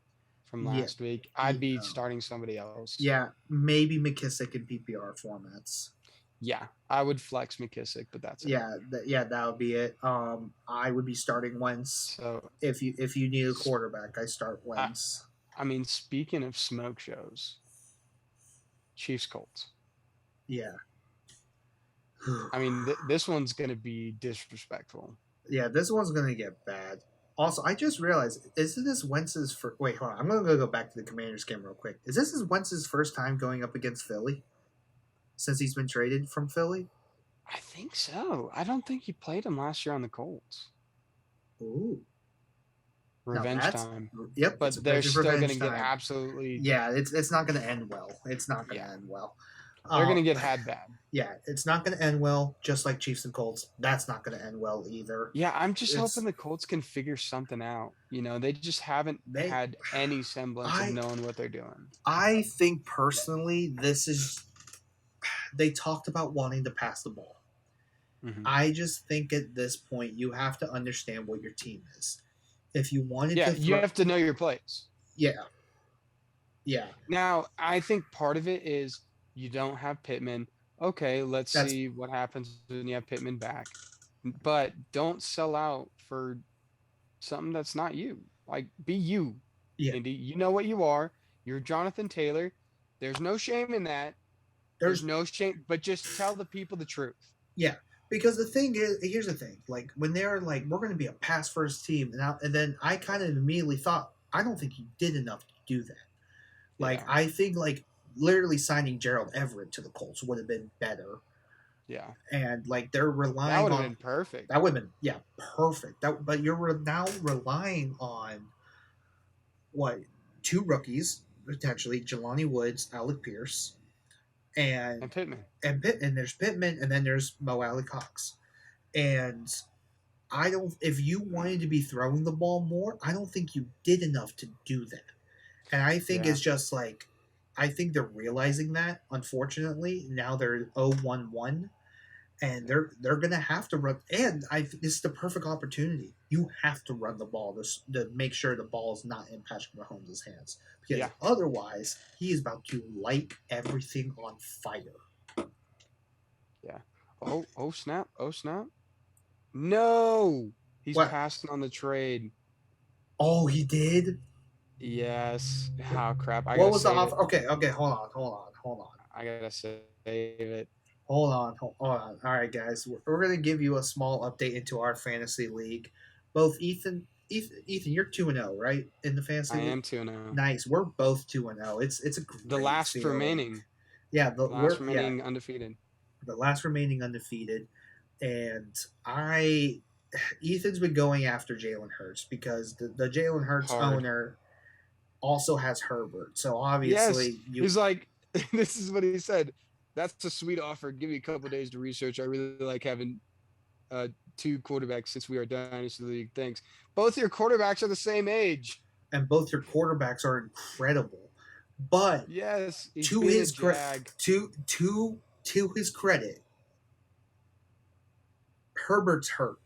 from last week. I'd be starting somebody else. Yeah, maybe McKissick in PPR formats. Yeah, I would flex McKissick, but that's it. That would be it. I would be starting Wentz. So if you need a quarterback, I start Wentz. I mean, speaking of smoke shows, Chiefs Colts. Yeah. I mean, this one's going to be disrespectful. Yeah, this one's going to get bad. Also, I just realized, isn't this Wentz's first... Wait, hold on. I'm going to go back to the Commanders game real quick. Is this Wentz's first time going up against Philly since he's been traded from Philly? I think so. I don't think he played him last year on the Colts. Ooh. Revenge time. Yep. But they're still going to get absolutely... Yeah, it's not going to end well. It's not going to end well. They're going to get had bad. Yeah, it's not going to end well, just like Chiefs and Colts. That's not going to end well either. Yeah, I'm just hoping the Colts can figure something out. You know, they just haven't had any semblance of knowing what they're doing. I think personally, they talked about wanting to pass the ball. Mm-hmm. I just think at this point, you have to understand what your team is. If you wanted to you have to know your plays. Yeah. Yeah. Now, I think part of it is you don't have Pittman. Okay, let's see what happens when you have Pittman back. But don't sell out for something that's not you. Like, be you, Indy. You know what you are. You're Jonathan Taylor. There's no shame in that. There's no shame. But just tell the people the truth. Yeah. Because the thing is, here's the thing. Like, when they're like, we're going to be a pass-first team. And then I kind of immediately thought, I don't think he did enough to do that. Like, I think, like, literally signing Gerald Everett to the Colts would have been better. Yeah. And, like, they're relying on... That would have been perfect. That would have been, perfect. But you're now relying on, two rookies, potentially, Jelani Woods, Alec Pierce, and Pittman. And there's Pittman, and then there's Mo Alley Cox. And if you wanted to be throwing the ball more, I don't think you did enough to do that. And I think it's just like, I think they're realizing that, unfortunately. Now they're 0-1-1, and they're going to have to run. And this is the perfect opportunity. You have to run the ball to make sure the ball is not in Patrick Mahomes' hands. Because otherwise, he is about to light everything on fire. Yeah. Oh, snap. Oh, snap. No! He's passing on the trade. Oh, he did? Yes. Oh, crap. What was the offer? Okay, hold on. I gotta save it. Hold on. All right, guys. We're going to give you a small update into our fantasy league. Both Ethan, you're 2-0, right? In the fantasy I league? am 2-0. Nice. We're both 2-0. It's a The great last feeling. remaining. Yeah, Undefeated. the last remaining undefeated. And Ethan's been going after Jalen Hurts because the Jalen Hurts Hard. owner also has Herbert. So Yes. obviously He's like, this is what he said. That's a sweet offer. Give me a couple days to research. I really like having two quarterbacks since we are Dynasty League. Thanks. Both your quarterbacks are the same age. and both your quarterbacks are incredible. But yes, he's to being his a jag. to his credit, Herbert's hurt.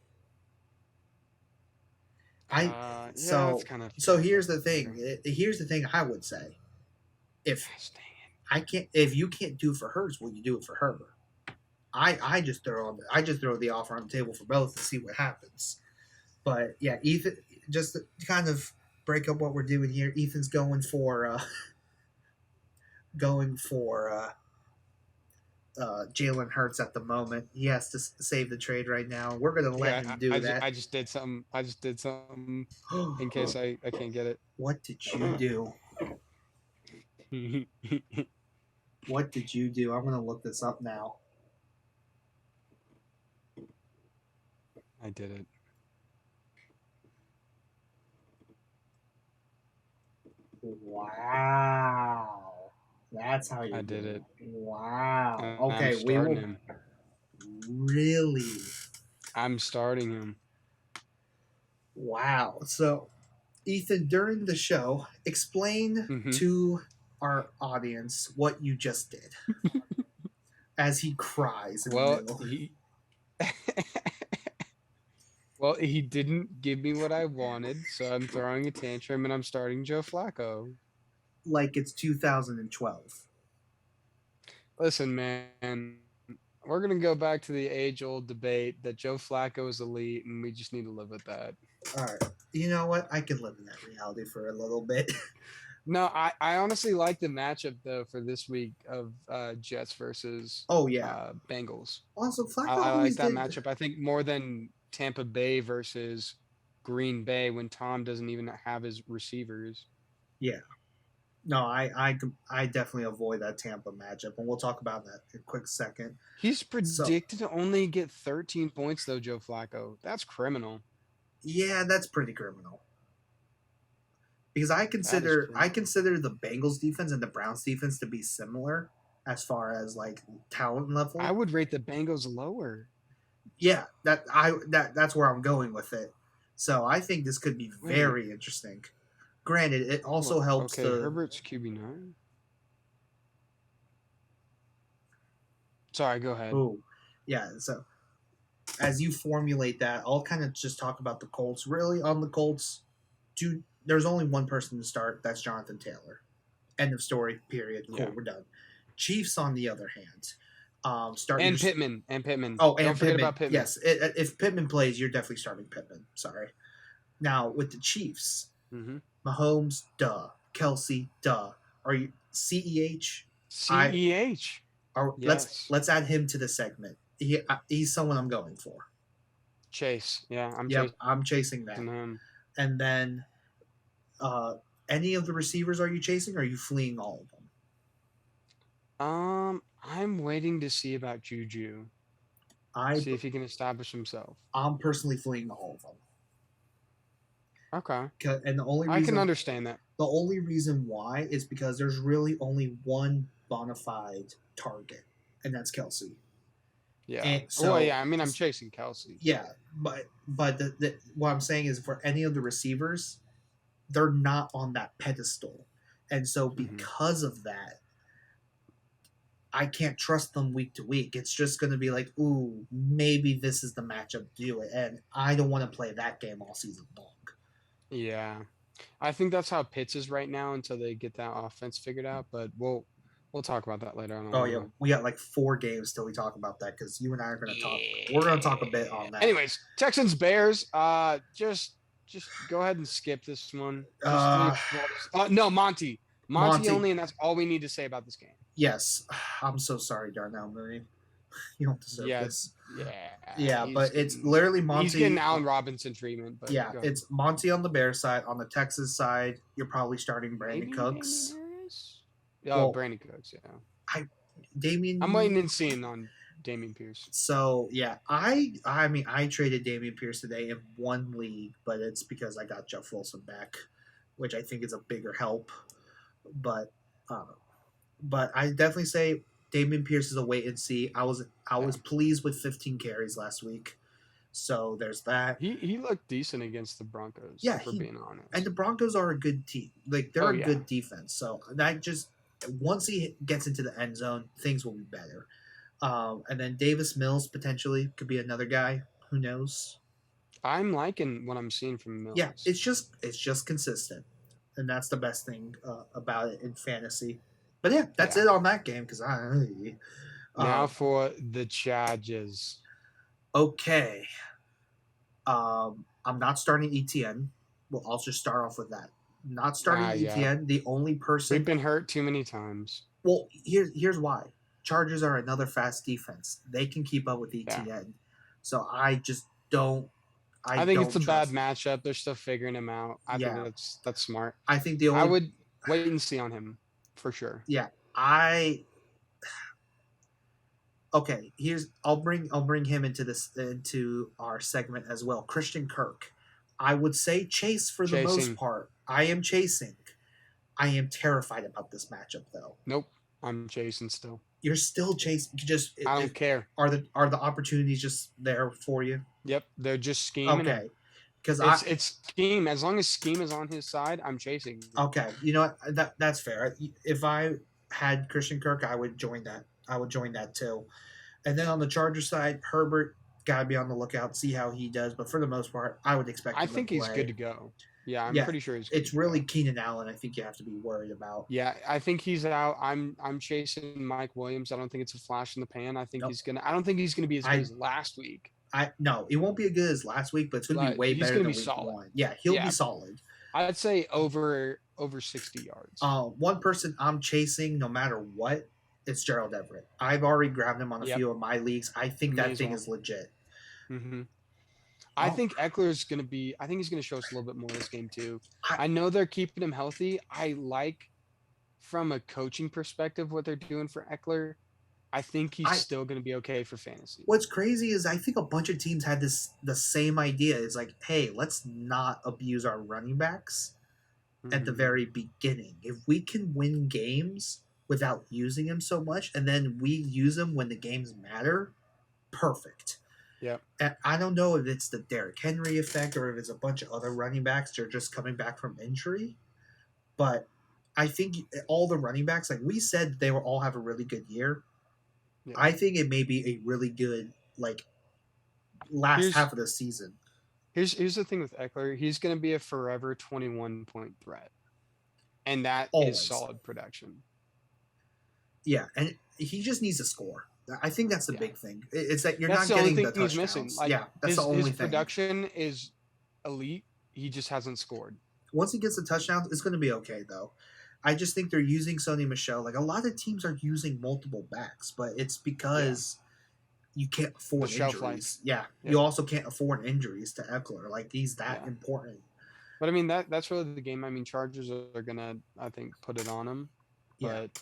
So here's the thing. Here's the thing I would say. If you can't do it for Hurts, will you do it for Herbert? I just throw the offer on the table for both to see what happens. But yeah, Ethan, just to kind of break up what we're doing here. Ethan's going for Jalen Hurts at the moment. He has to save the trade right now. We're gonna let him do that. I just did something in case I can't get it. What did you do? What did you do? I'm gonna look this up now. I did it. Wow. That's how you did it. Wow. Okay, I'm starting him. Really? I'm starting him. Wow. So, Ethan, during the show, explain to our audience what you just did. As he cries in the middle. Well, he didn't give me what I wanted, so I'm throwing a tantrum and I'm starting Joe Flacco. Like it's 2012. Listen, man, we're going to go back to the age-old debate that Joe Flacco is elite, and we just need to live with that. All right. You know what? I could live in that reality for a little bit. No, I honestly like the matchup, though, for this week of Jets versus Bengals. Also, Flacco I like that matchup. I think more than Tampa Bay versus Green Bay when Tom doesn't even have his receivers. Yeah. No, I definitely avoid that Tampa matchup, and we'll talk about that in a quick second. He's predicted to only get 13 points, though, Joe Flacco. That's criminal. Yeah, that's pretty criminal. Because I consider the Bengals defense and the Browns defense to be similar as far as like talent level. I would rate the Bengals lower. Yeah, that's where I'm going with it. So I think this could be very interesting. Granted, it also helps. Okay, Herbert's QB9. Sorry, go ahead. Oh, yeah. So as you formulate that, I'll kind of just talk about the Colts. Really, on the Colts, there's only one person to start. That's Jonathan Taylor. End of story. Period. Cool. Yeah. We're done. Chiefs, on the other hand, Pittman. Oh, and don't forget about Pittman. Yes, if Pittman plays, you're definitely starting Pittman. Sorry. Now with the Chiefs, Mahomes, duh. Kelsey, duh. Are you CEH? CEH. Yes. Let's add him to the segment. He's someone I'm going for. Chase. Yeah, I'm chasing that. And then, any of the receivers are you chasing? Or are you fleeing all of them? I'm waiting to see about Juju. See if he can establish himself. I'm personally fleeing all of them. Okay. And the only reason I can understand that. The only reason why is because there's really only one bona fide target, and that's Kelsey. Yeah. I mean, I'm chasing Kelsey. Yeah, but what I'm saying is for any of the receivers, they're not on that pedestal, and so because of that, I can't trust them week to week. It's just going to be like, ooh, maybe this is the matchup to do it, and I don't want to play that game all season long. Yeah, I think that's how Pitts is right now until they get that offense figured out. But we'll talk about that later on. Oh yeah, we got like 4 games till we talk about that because you and I are going to talk. We're going to talk a bit on that. Anyways, Texans Bears. Just go ahead and skip this one. No, Monty only, and that's all we need to say about this game. Yes, I'm so sorry, Darnell Mooney. You don't deserve Yeah, this. yeah. Yeah, but it's literally he's getting Monty. Allen Robinson treatment. But Yeah, go ahead. it's Monty on the Bears side. On the Texas side, you're probably starting Brandon Maybe Damian Cooks. Harris. Oh, Well, Brandon Cooks. Yeah, I Damian. I'm waiting and seeing on Damian Pierce. So yeah, I mean I traded Damian Pierce today in one league, but it's because I got Jeff Wilson back, which I think is a bigger help. But uh, but I definitely say Damian Pierce is a wait and see. I was pleased with 15 carries last week, so there's that. He looked decent against the Broncos. Yeah, If we're being honest. and the Broncos are a good team. Like they're Oh, a yeah. good defense. So that just once he gets into the end zone, things will be better. And then Davis Mills potentially could be another guy. Who knows? I'm liking what I'm seeing from Mills. Yeah, it's just consistent, and that's the best thing about it in fantasy. But yeah, that's it on that game because now for the charges. Okay. I'm not starting ETN. Well, I'll just start off with that. Not starting ETN. Yeah. The only person we've been hurt too many times. Well, here's why. Chargers are another fast defense. They can keep up with ETN. Yeah. So I just don't. I think it's a bad matchup. They're still figuring him out. I think that's smart. I think I would wait and see on him for sure. Yeah, Okay, I'll bring him into our segment as well. Christian Kirk. I would say chase for the most part. I am chasing. I am terrified about this matchup though. Nope, I'm chasing still. You're still chasing. I don't care. Are the opportunities just there for you? Yep, they're just scheming. Okay, because it's scheme. As long as scheme is on his side, I'm chasing. Okay, you know what? That's fair. If I had Christian Kirk, I would join that. I would join that too. And then on the Charger side, Herbert got to be on the lookout, see how he does. But for the most part, I would expect. I think he's good to go. Yeah, I'm pretty sure he's good. It's really Keenan Allen. I think you have to be worried about. Yeah, I think he's out. I'm chasing Mike Williams. I don't think it's a flash in the pan. I think he's gonna. I don't think he's gonna be as good as last week. No, it won't be as good as last week, but it's gonna be way better than week solid. one. Yeah, he'll be solid. I'd say over 60 yards. One person I'm chasing, no matter what, it's Gerald Everett. I've already grabbed him on a few of my leagues. I think that thing is legit. Mm-hmm. I think Eckler's going to be – I think he's going to show us a little bit more this game too. I know they're keeping him healthy. I like, from a coaching perspective, what they're doing for Eckler. I think he's still going to be okay for fantasy. What's crazy is I think a bunch of teams had the same idea. It's like, hey, let's not abuse our running backs at the very beginning. If we can win games without using them so much, and then we use them when the games matter, perfect. Yeah. And I don't know if it's the Derrick Henry effect or if it's a bunch of other running backs that are just coming back from injury. But I think all the running backs, like we said, they will all have a really good year. Yeah. I think it may be a really good, last half of the season. Here's the thing with Eckler. He's going to be a forever 21-point threat. And that is solid production. Yeah, and he just needs to score. I think that's the big thing. It's that you're not getting the touchdowns. He's missing. That's the only thing. His production is elite. He just hasn't scored. Once he gets the touchdowns, it's going to be okay, though. I just think they're using Sony Michel. A lot of teams are using multiple backs, but it's because you can't afford injuries. Yeah, you also can't afford injuries to Eckler. He's that important. But, I mean, that's really the game. I mean, Chargers are going to, I think, put it on them. But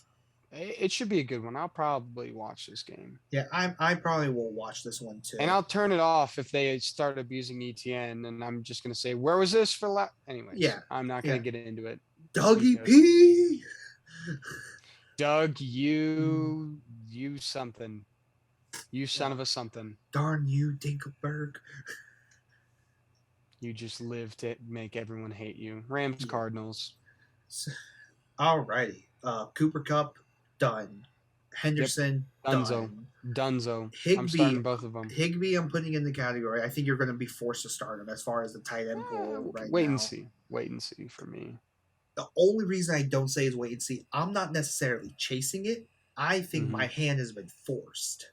it should be a good one. I'll probably watch this game. Yeah, I probably will watch this one too. And I'll turn it off if they start abusing ETN, and I'm just gonna say, where was this for? Anyways, I'm not gonna get into it. Dougie P. Doug, you something. You son of a something. Darn you, Dinkelberg. You just live to make everyone hate you. Rams, Cardinals. Alrighty. Cooper Kupp. Done. Henderson, Dunzo. Higbee, I'm starting both of them. Higbee, I'm putting in the category. I think you're going to be forced to start him as far as the tight end pool right now. Wait and see for me. The only reason I don't say is wait and see. I'm not necessarily chasing it. I think my hand has been forced.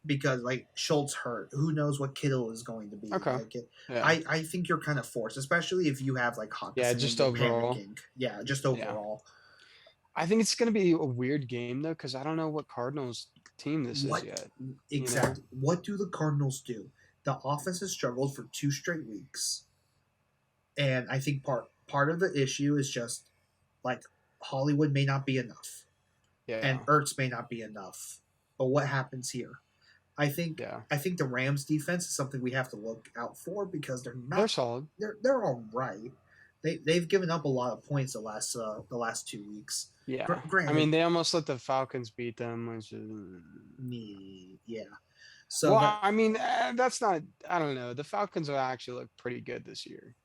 Because, Schultz hurt. Who knows what Kittle is going to be. Okay. I think you're kind of forced, especially if you have, Hawkinson. Yeah, just overall. Panicking. Yeah, just overall. I think it's going to be a weird game, though, because I don't know what Cardinals team this is What yet. exactly? What do the Cardinals do? The offense has struggled for 2 straight weeks, and I think part of the issue is just like Hollywood may not be enough, Yeah. and Ertz may not be enough. But what happens here? I think Yeah. I think the Rams defense is something we have to look out for because They're solid. they're all right. They've given up a lot of points the last 2 weeks. Yeah. I Granted, mean, they almost let the Falcons beat them, which is. yeah. So Well, I mean, that's not. I don't know. The Falcons have actually looked pretty good this year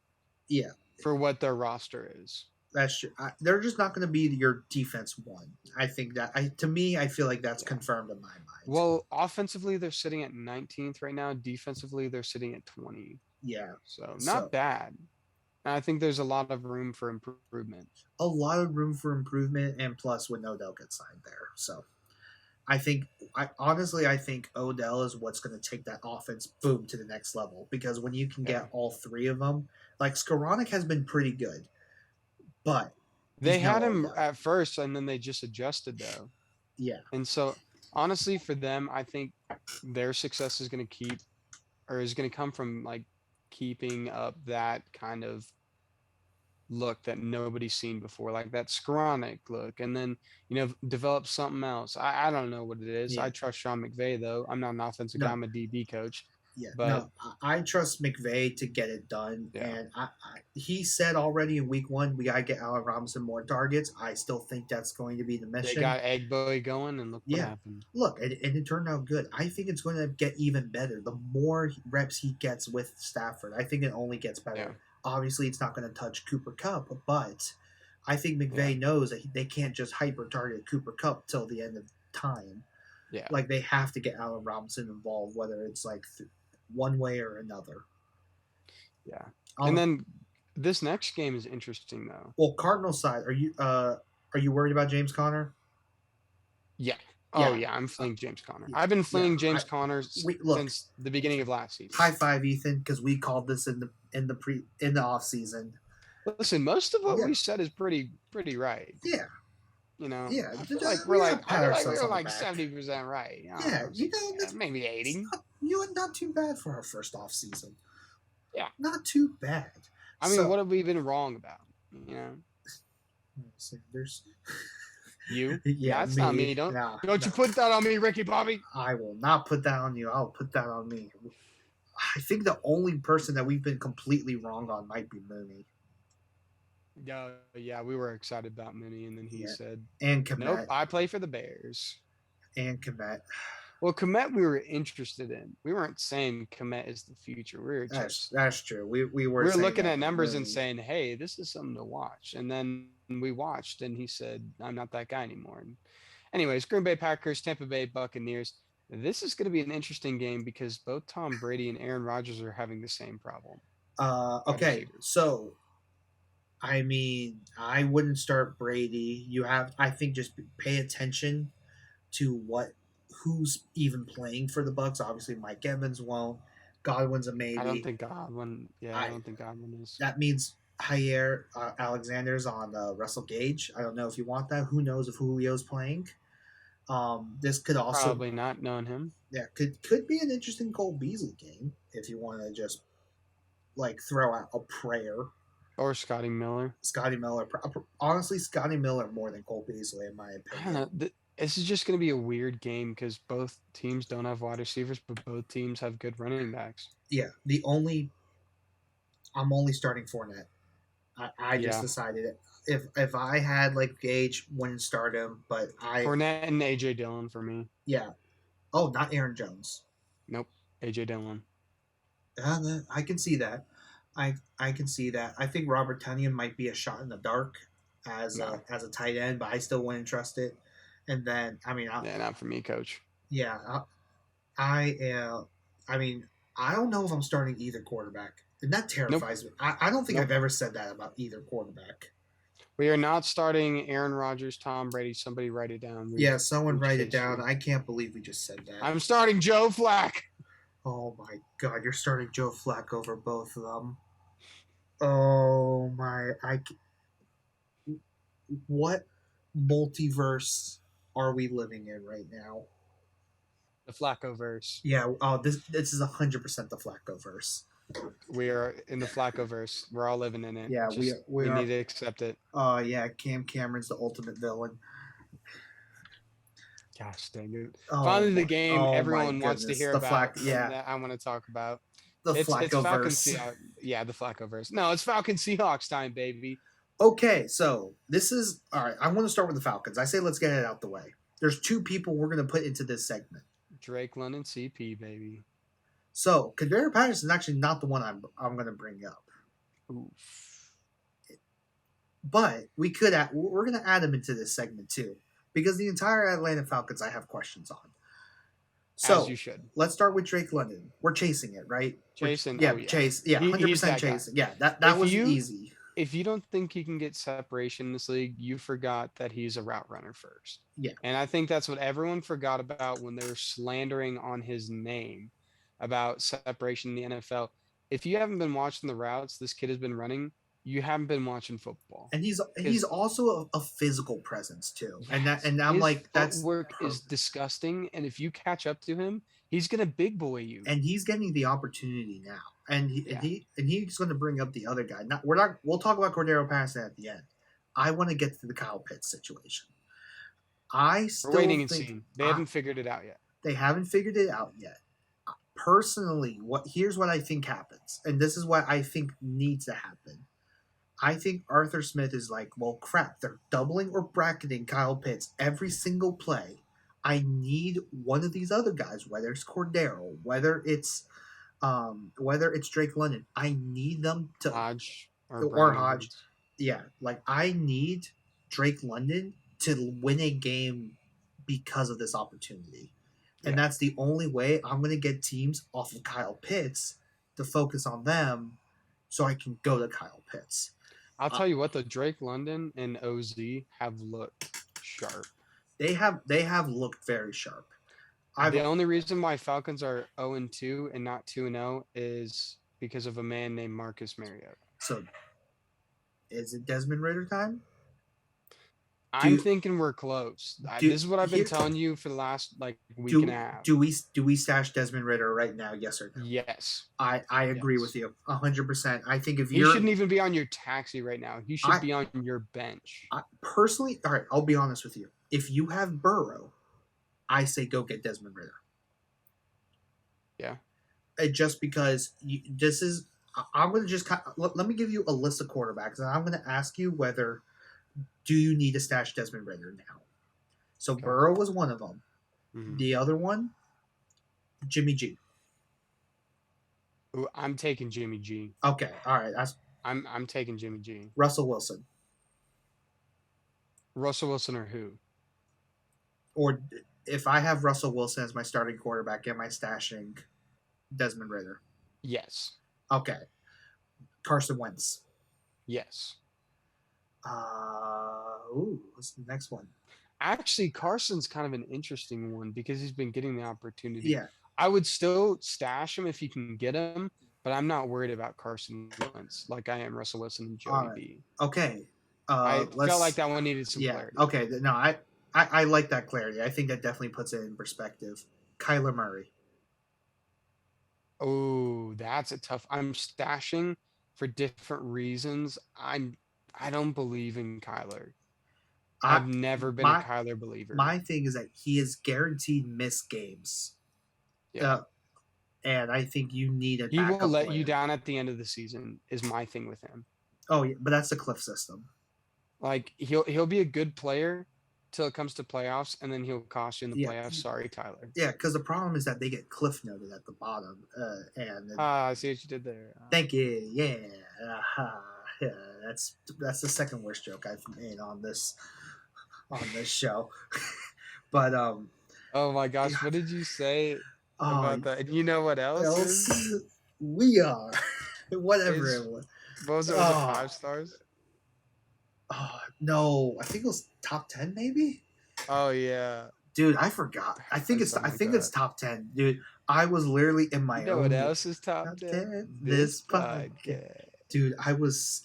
yeah, for what their roster is. that's true. They're just not going to be your defense one. I think that to me, I feel like that's confirmed in my mind. Well, offensively, they're sitting at 19th right now. Defensively, they're sitting at 20. Yeah. So not bad. I think there's a lot of room for improvement. A lot of room for improvement, and plus when Odell gets signed there. So I think, I think Odell is what's going to take that offense boom to the next level because when you can get all three of them, like Skoranek has been pretty good, but they had him at first and then they just adjusted though. Yeah. And so honestly, for them, I think their success is going to come from like keeping up that kind of look that nobody's seen before, like that Skoranek look, and then develop something else. I don't know what it is. I trust Sean McVay though. I'm not an offensive guy. I'm a DB coach. Yeah, but no, I trust McVay to get it done. Yeah. And he said already in week 1 we gotta get Allen Robinson more targets. I still think that's going to be the mission. They got Egg Boy going, and look what happened. Look, and it turned out good. I think it's going to get even better. The more reps he gets with Stafford, I think it only gets better. Yeah. Obviously, it's not going to touch Cooper Kupp, but I think McVay knows that they can't just hyper target Cooper Kupp till the end of time. Yeah, like they have to get Allen Robinson involved, whether it's like one way or another. Yeah, and then this next game is interesting though. Well, Cardinal side, are you worried about James Conner? Yeah. Oh yeah, I'm fleeing James Conner. I've been fleeing James Conner since the beginning of last season. High five, Ethan, because we called this in the off season. Listen, most of what we said is pretty right. Yeah. Yeah. We're like 70% right. Yeah. Maybe 80. Not too bad for our first off season. Yeah. Not too bad. I mean, what have we been wrong about? Sanders. You? Yeah, that's not me. Don't you put that on me, Ricky Bobby. I will not put that on you. I'll put that on me. I think the only person that we've been completely wrong on might be Mooney. Yeah, we were excited about Mooney, and then he said, "And Kmet. Nope, I play for the Bears." And Kmet. Well, Kmet we were interested in. We weren't saying Kmet is the future. We were that's true. We were looking at numbers and saying, "Hey, this is something to watch." And then we watched, and he said, "I'm not that guy anymore." And anyways, Green Bay Packers, Tampa Bay Buccaneers. This is going to be an interesting game because both Tom Brady and Aaron Rodgers are having the same problem. Okay, so I mean, I wouldn't start Brady. I think just pay attention to who's even playing for the Bucs. Obviously, Mike Evans won't. Godwin's a maybe. I don't think Godwin. Yeah, I don't think Godwin is. That means Jair Alexander's on Russell Gage. I don't know if you want that. Who knows if Julio's playing? This could also probably not knowing him. Yeah, could be an interesting Cole Beasley game if you want to just like throw out a prayer. Or Scotty Miller. Honestly, Scotty Miller more than Cole Beasley, in my opinion. I don't know. This is just going to be a weird game because both teams don't have wide receivers, but both teams have good running backs. Yeah, I'm only starting Fournette. I just decided it. If I had like Gage, wouldn't start him, but Fournette and AJ Dillon for me. Yeah. Oh, not Aaron Jones. Nope, AJ Dillon. I can see that. I can see that. I think Robert Tonyan might be a shot in the dark as a tight end, but I still wouldn't trust it. And then not for me, Coach. Yeah, I mean, I don't know if I'm starting either quarterback, and that terrifies me. I don't think I've ever said that about either quarterback. We are not starting Aaron Rodgers, Tom Brady. Somebody write it down. Someone write it down. I can't believe we just said that. I'm starting Joe Flacco. Oh my God, you're starting Joe Flacco over both of them. Oh my, what multiverse are we living in right now? The Flacco-Verse. Yeah. Oh, this is 100% the Flacco-Verse. We are in the Flacco-Verse. We're all living in it. Yeah, Just we we are. need to accept it. Yeah, Cam Cameron's the ultimate villain. Gosh dang it! Finally, the Oh, game oh my everyone wants to goodness, hear the about, Flack. and Yeah, that I want to talk about. the It's Falcon Flacco-Verse. Seahawks. Yeah, the Flacco-Verse. No, it's Falcon Seahawks time, baby. Okay, so this is all right. I want to start with the Falcons. I say let's get it out the way. There's two people we're going to put into this segment. Drake London, CP, baby. So Kadarius Patterson is actually not the one I'm going to bring up. Oof. But we're going to add him into this segment too, because the entire Atlanta Falcons I have questions on. So As you should. Let's start with Drake London. We're chasing it, right? Jason, yeah, oh yeah, Chase. Yeah, 100% chasing. Yeah, that was easy. If you don't think he can get separation in this league, you forgot that he's a route runner first. Yeah. And I think that's what everyone forgot about when they were slandering on his name about separation in the NFL. If you haven't been watching the routes this kid has been running, you haven't been watching football. And he's also a physical presence too. Yes, and I'm like, that's footwork is disgusting. And if you catch up to him, he's gonna big boy you. And he's getting the opportunity now. And he's going to bring up the other guy. We'll talk about Cordero Patterson at the end. I want to get to the Kyle Pitts situation. We're waiting and seeing. They haven't figured it out yet. They haven't figured it out yet. Personally, here's what I think happens, and this is what I think needs to happen. I think Arthur Smith is like, well, crap, they're doubling or bracketing Kyle Pitts every single play. I need one of these other guys, whether it's Cordero, whether it's Drake London. I need them to Hodge or Hodge. Yeah, like I need Drake London to win a game because of this opportunity. And that's the only way I'm going to get teams off of Kyle Pitts to focus on them so I can go to Kyle Pitts. I'll tell you what, the Drake London and OZ have looked sharp. They have looked very sharp. The only reason why Falcons are 0-2 and not 2-0 is because of a man named Marcus Mariota. So, is it Desmond Ridder time? I'm thinking we're close. This is what I've been telling you for the last week and a half. Do we stash Desmond Ridder right now? Yes or no? Yes. I agree with you 100%. I think he shouldn't even be on your taxi right now. He should be on your bench. Personally, all right, I'll be honest with you. If you have Burrow, I say go get Desmond Ridder. Yeah. Just because I'm going to just let me give you a list of quarterbacks, and I'm going to ask you whether do you need to stash Desmond Ridder now. So okay. Burrow was one of them. Mm-hmm. The other one, Jimmy G. Ooh, I'm taking Jimmy G. Okay, all right. I'm taking Jimmy G. Russell Wilson. Russell Wilson or who? Or if I have Russell Wilson as my starting quarterback, am I stashing Desmond Ridder? Yes. Okay. Carson Wentz. Yes. What's the next one? Actually, Carson's kind of an interesting one because he's been getting the opportunity. Yeah. I would still stash him if you can get him, but I'm not worried about Carson Wentz like I am Russell Wilson and Joey B. Okay. I felt like that one needed some clarity. Okay. No, I like that clarity. I think that definitely puts it in perspective. Kyler Murray. Oh, that's a tough. I'm stashing for different reasons. I don't believe in Kyler. I've never been a Kyler believer. My thing is that he is guaranteed missed games. Yeah. And I think you need a backup He will let player. you down at the end of the season is my thing with him. Oh, yeah, but that's the cliff system. Like he'll be a good player till it comes to playoffs, and then he'll cost you in the playoffs. Sorry, Tyler. Yeah, because the problem is that they get cliff noted at the bottom. I see what you did there. Thank you. Yeah. Yeah, that's the second worst joke I've made on this show. But oh my gosh, what did you say about that? And you know what else? We are whatever it was. What was it? Was it 5 stars? Oh no, I think it was top 10 maybe. Oh yeah, dude, I forgot. I think it's top 10, dude. I was literally in my own. You know what else is top 10? This podcast. Dude, I was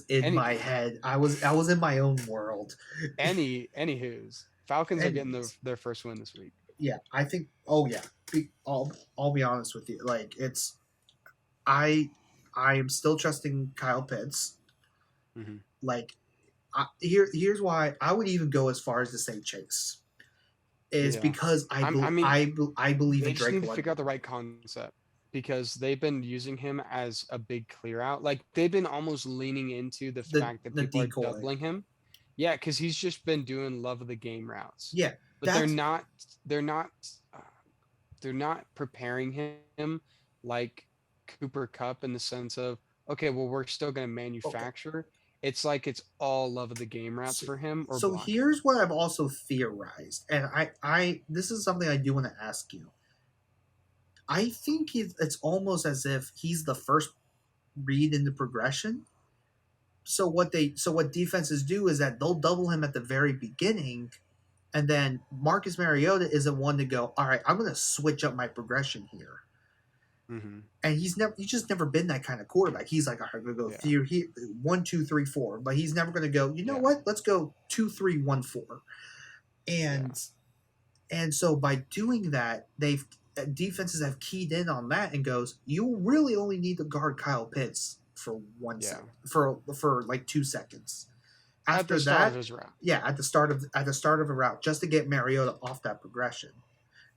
in my head. I was in my own world. Anywho's Falcons are getting their first win this week. Yeah, I think. Oh yeah, I'll be honest with you. Like I I am still trusting Kyle Pitts. Mm-hmm. Like here's why I would even go as far as to say Chase is Yeah. because I mean, I believe they in just Drake need to figure London. out the right concept because they've been using him as a big clear out. Like they've been almost leaning into the fact that The people are decoy. doubling him. Yeah, because he's just been doing love of the game routes, Yeah, but that's they're not uh, they're not preparing him like Cooper Cup in the sense of okay, well we're still going to okay. manufacture. It's like it's all love of the game routes So, for him or so blocking. here's what I've also theorized, and I this is something I do want to ask you. I think it's almost as if he's the first read in the progression. So what defenses do is that they'll double him at the very beginning, and then Marcus Mariota isn't one to go. All right, I'm going to switch up my progression here. Mm-hmm. And he's just never been that kind of quarterback. He's like, all right, I'm gonna go Yeah, here, 1, 2, 3, 4, but he's never gonna go. You know yeah, what? Let's go 2, 3, 1, 4. yeah, And so by doing that, they've defenses have keyed in on that and goes, you really only need to guard Kyle Pitts for one yeah. second, for like 2 seconds. At the After start of that, his route. yeah, at the start of a route, just to get Mariota off that progression.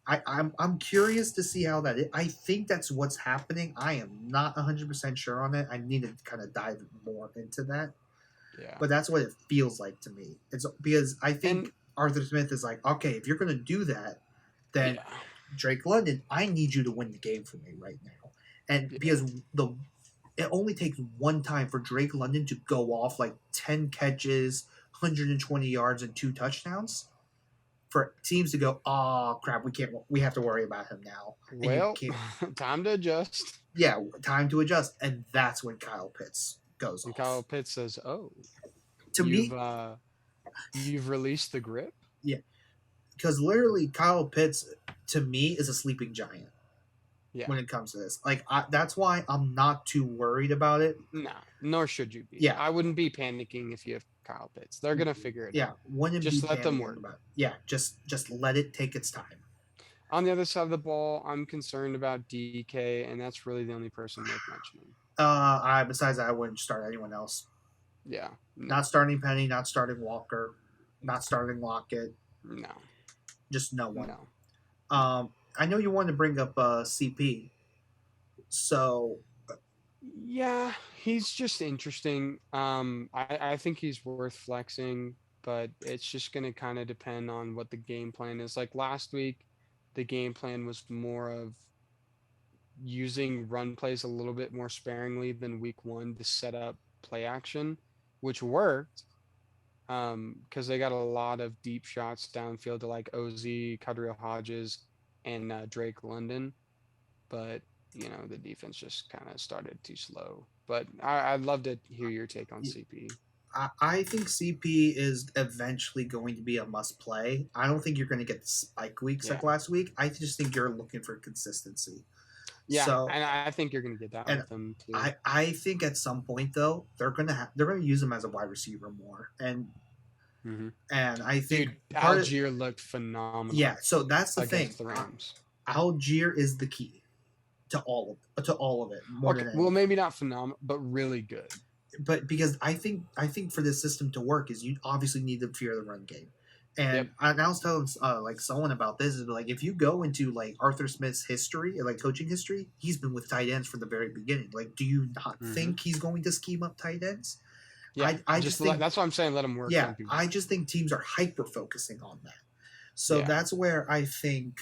I'm curious to see how that is. I think that's what's happening. I am not 100% sure on it. I need to kind of dive more into that. Yeah. But that's what it feels like to me. It's because I And think Arthur Smith is like, okay, if you're going to do that, then yeah, Drake London, I need you to win the game for me right now. And yeah, because it only takes one time for Drake London to go off like 10 catches, 120 yards, and 2 touchdowns for teams to go, oh crap, we have to worry about him now, and you well, can't. time to adjust. Yeah, time to adjust, and that's when Kyle Pitts goes And Kyle off. Pitts says, "Oh, To me, you've released the grip." yeah, because literally Kyle Pitts to me is a sleeping giant Yeah. when it comes to this. Like that's why I'm not too worried about it. No, nor should you be. Yeah, I wouldn't be panicking if you have Kyle Pitts. They're gonna figure it yeah, out. wouldn't be Just let them panicking work. about it. Yeah, just let it take its time. On the other side of the ball, I'm concerned about DK, and that's really the only person worth mentioning. I besides that, I wouldn't start anyone else. Yeah. No. Not starting Penny, not starting Walker, not starting Lockett. No. Just no one. No. No. I know you wanted to bring up CP, so Yeah, he's just interesting. I think he's worth flexing, but it's just gonna kind of depend on what the game plan is. Like last week, the game plan was more of using run plays a little bit more sparingly than week one to set up play action, which worked. Because they got a lot of deep shots downfield to like OZ, Kadriel Hodges, and Drake London, but the defense just kind of started too slow. But I'd love to hear your take on CP. I think CP is eventually going to be a must play. I don't think you're going to get the spike weeks Yeah, like last week. I just think you're looking for consistency. yeah, So, and I think you're gonna get that and with them too. I think at some point though they're gonna use him as a wide receiver more, Mm-hmm. and I think Dude, Algier looked phenomenal. Yeah, so that's the thing. Against the Rams. Algier is the key to all of it more Okay, than well anything. maybe not phenomenal, but really good. But because I think for this system to work is you obviously need to fear the run game. And Yep. I was telling like someone about this is like if you go into like Arthur Smith's history, like coaching history, he's been with tight ends from the very beginning. Like, do you not think he's going to scheme up tight ends? Yeah, I just think that's what I'm saying. Let him work. yeah, I just think teams are hyper focusing on that. So Yeah. that's where I think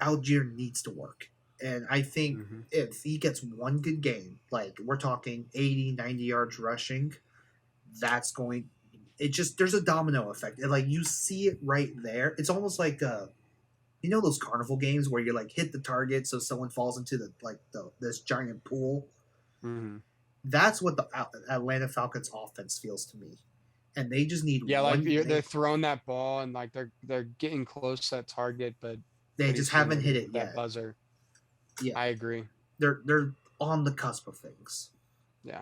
Algier needs to work. And I think if he gets one good game, like we're talking 80, 90 yards rushing, that's going there's a domino effect. And like you see it right there. It's almost like those carnival games where you like hit the target so someone falls into this giant pool. Mm-hmm. That's what the Atlanta Falcons offense feels to me. And they just need like they're throwing that ball and like they're getting close to that target, but they just haven't hit it that yet. Buzzer. Yeah, I agree. They're on the cusp of things. Yeah.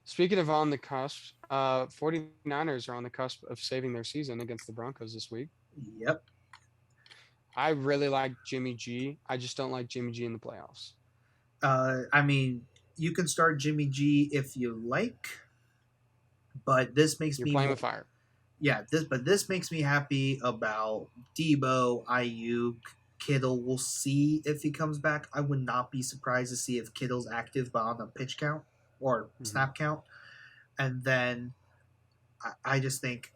Speaking of on the cusp, 49ers are on the cusp of saving their season against the Broncos this week. Yep. I really like Jimmy G. I just don't like Jimmy G in the playoffs. I mean, you can start Jimmy G if you like, but this makes You're me playing with fire. Yeah, this makes me happy about Debo, Ayuk, Kittle. We'll see if he comes back. I would not be surprised to see if Kittle's active, but on a pitch count or snap count. And then I just think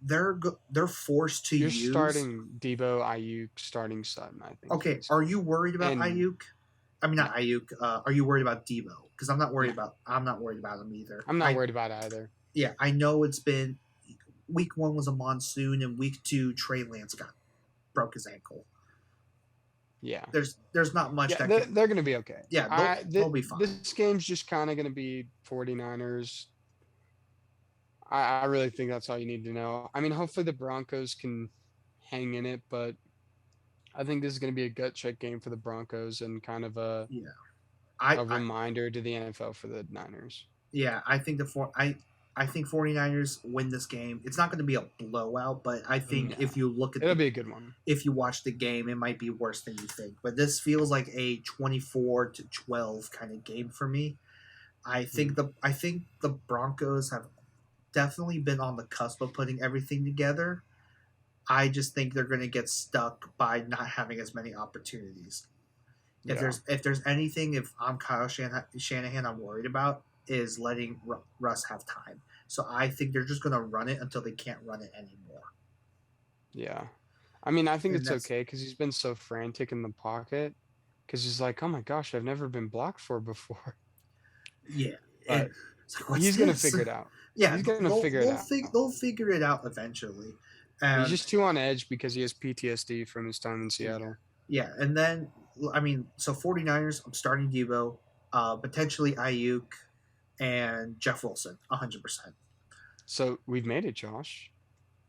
they're forced to You're use. starting Debo, Ayuk, starting Sutton. I think. Okay, are you worried about Ayuk? I mean, not Ayuk. Are you worried about Debo? Because I'm not worried about. I'm not worried about him either. I'm not worried about either. Yeah, I know it's been. Week 1 was a monsoon, and week 2, Trey Lance broke his ankle. Yeah, there's not much. Yeah, they're going to be okay. Yeah, they'll be fine. This game's just kind of going to be 49ers. I really think that's all you need to know. I mean, hopefully the Broncos can hang in it, but I think this is going to be a gut check game for the Broncos and kind of a reminder to the NFL for the Niners. Yeah, I think I think 49ers win this game. It's not going to be a blowout, but I think if you look at it'll be a good one. If you watch the game, it might be worse than you think. But this feels like a 24-12 kind of game for me. I think the Broncos have definitely been on the cusp of putting everything together. I just think they're going to get stuck by not having as many opportunities. If there's anything, if I'm Kyle Shanahan, I'm worried about is letting Russ have time. So I think they're just going to run it until they can't run it anymore. Yeah. I mean, I think it's okay because he's been so frantic in the pocket because he's like, oh my gosh, I've never been blocked for before. Yeah. But he's going to figure it out. Yeah. He's going to figure it out. They'll figure it out eventually. He's just too on edge because he has PTSD from his time in Seattle. Yeah. And then, I mean, so 49ers, I'm starting Debo, potentially Ayuk, and Jeff Wilson, 100%. So we've made it, Josh.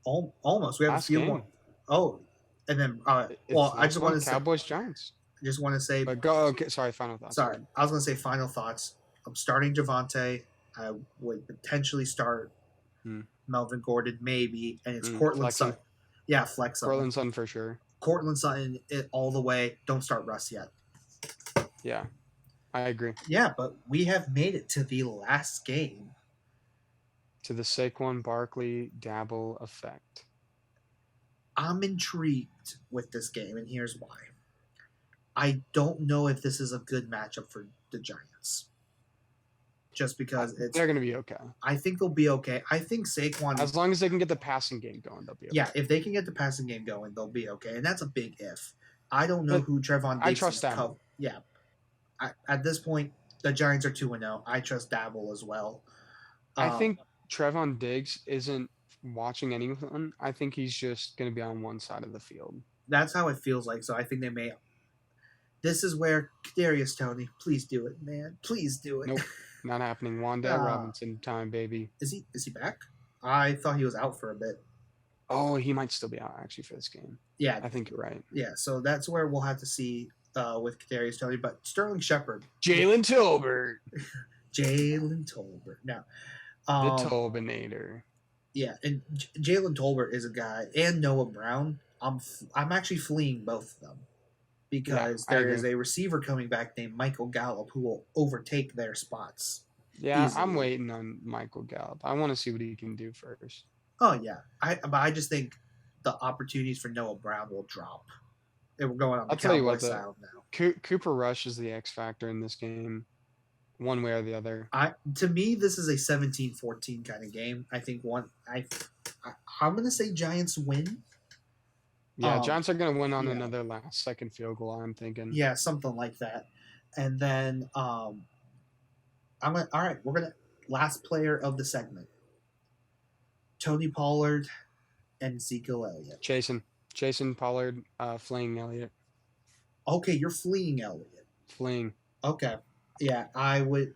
Almost. We have a few more. Oh, and then, I just want to say Cowboys Giants. I just want to say. But go. Okay, sorry. Final thoughts. Sorry, I was going to say final thoughts. I'm starting Javonte. I would potentially start Melvin Gordon, maybe, and it's Cortland Sutton. Yeah, flex. Cortland Sutton for sure. Cortland Sutton all the way. Don't start Russ yet. Yeah. I agree. Yeah, but we have made it to the last game. To the Saquon Barkley Dabble effect. I'm intrigued with this game, and here's why. I don't know if this is a good matchup for the Giants. Just because they're going to be okay. I think they'll be okay. I think Saquon... As long as they can get the passing game going, they'll be okay. Yeah, if they can get the passing game going, they'll be okay. And that's a big if. I don't know who Trevon Diggs I trust Dabble. Yeah. At this point, the Giants are 2-0. I trust Dabble as well. I think Trevon Diggs isn't watching anyone. I think he's just going to be on one side of the field. That's how it feels like. So I think they may. This is where Kadarius Toney, please do it, man. Please do it. Nope, not happening. Wan'Dale Robinson time, baby. Is he back? I thought he was out for a bit. Oh, he might still be out actually for this game. Yeah, I think you're right. Yeah, so that's where we'll have to see with Kadarius Toney, but Sterling Shepard, Jalen Tolbert. Now, the Tolbinator. Yeah, and Jalen Tolbert is a guy, and Noah Brown. I'm actually fleeing both of them because there is a receiver coming back named Michael Gallup who will overtake their spots. Yeah, easily. I'm waiting on Michael Gallup. I want to see what he can do first. Oh yeah, I just think the opportunities for Noah Brown will drop. We're going on the Cowboy side now. Cooper Rush is the X factor in this game, one way or the other. To me, this is a 17-14 kind of game. I think I'm going to say Giants win. Yeah, Giants are going to win on another last-second field goal, I'm thinking. Yeah, something like that. And then all right, we're going to last player of the segment. Tony Pollard and Ezekiel Elliott. Jason Pollard, fleeing Elliott. Okay, you're fleeing Elliott. Fleeing. Okay. Yeah, I would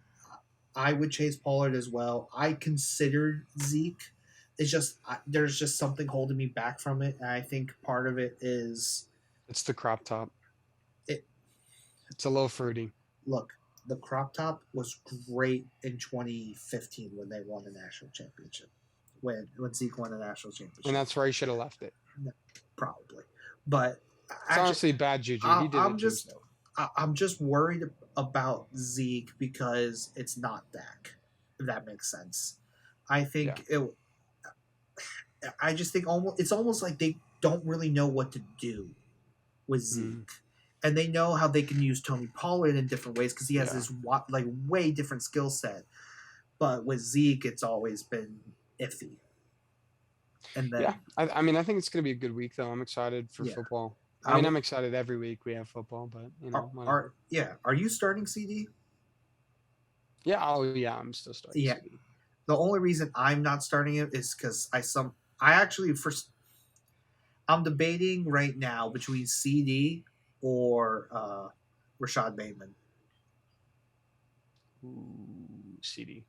chase Pollard as well. I considered Zeke. It's just there's just something holding me back from it, and I think part of it is it's the crop top. It's a little fruity. Look, the crop top was great in 2015 when they won the national championship. When Zeke won the national championship. And that's where he should have left it. Probably. But It's honestly bad juju. He did it to himself. I'm just worried about Zeke because it's not Dak. If that makes sense. I think it. I just think it's almost like they don't really know what to do with Zeke, and they know how they can use Tony Pollard in different ways because he has this like way different skill set. But with Zeke, it's always been iffy. And then, I mean, I think it's going to be a good week though. I'm excited for football. I mean, I'm excited every week we have football, but you know, are you starting CD? Yeah, I'm still starting CD. The only reason I'm not starting it is because I'm debating right now between CD or Rashad Bateman. Ooh, CD.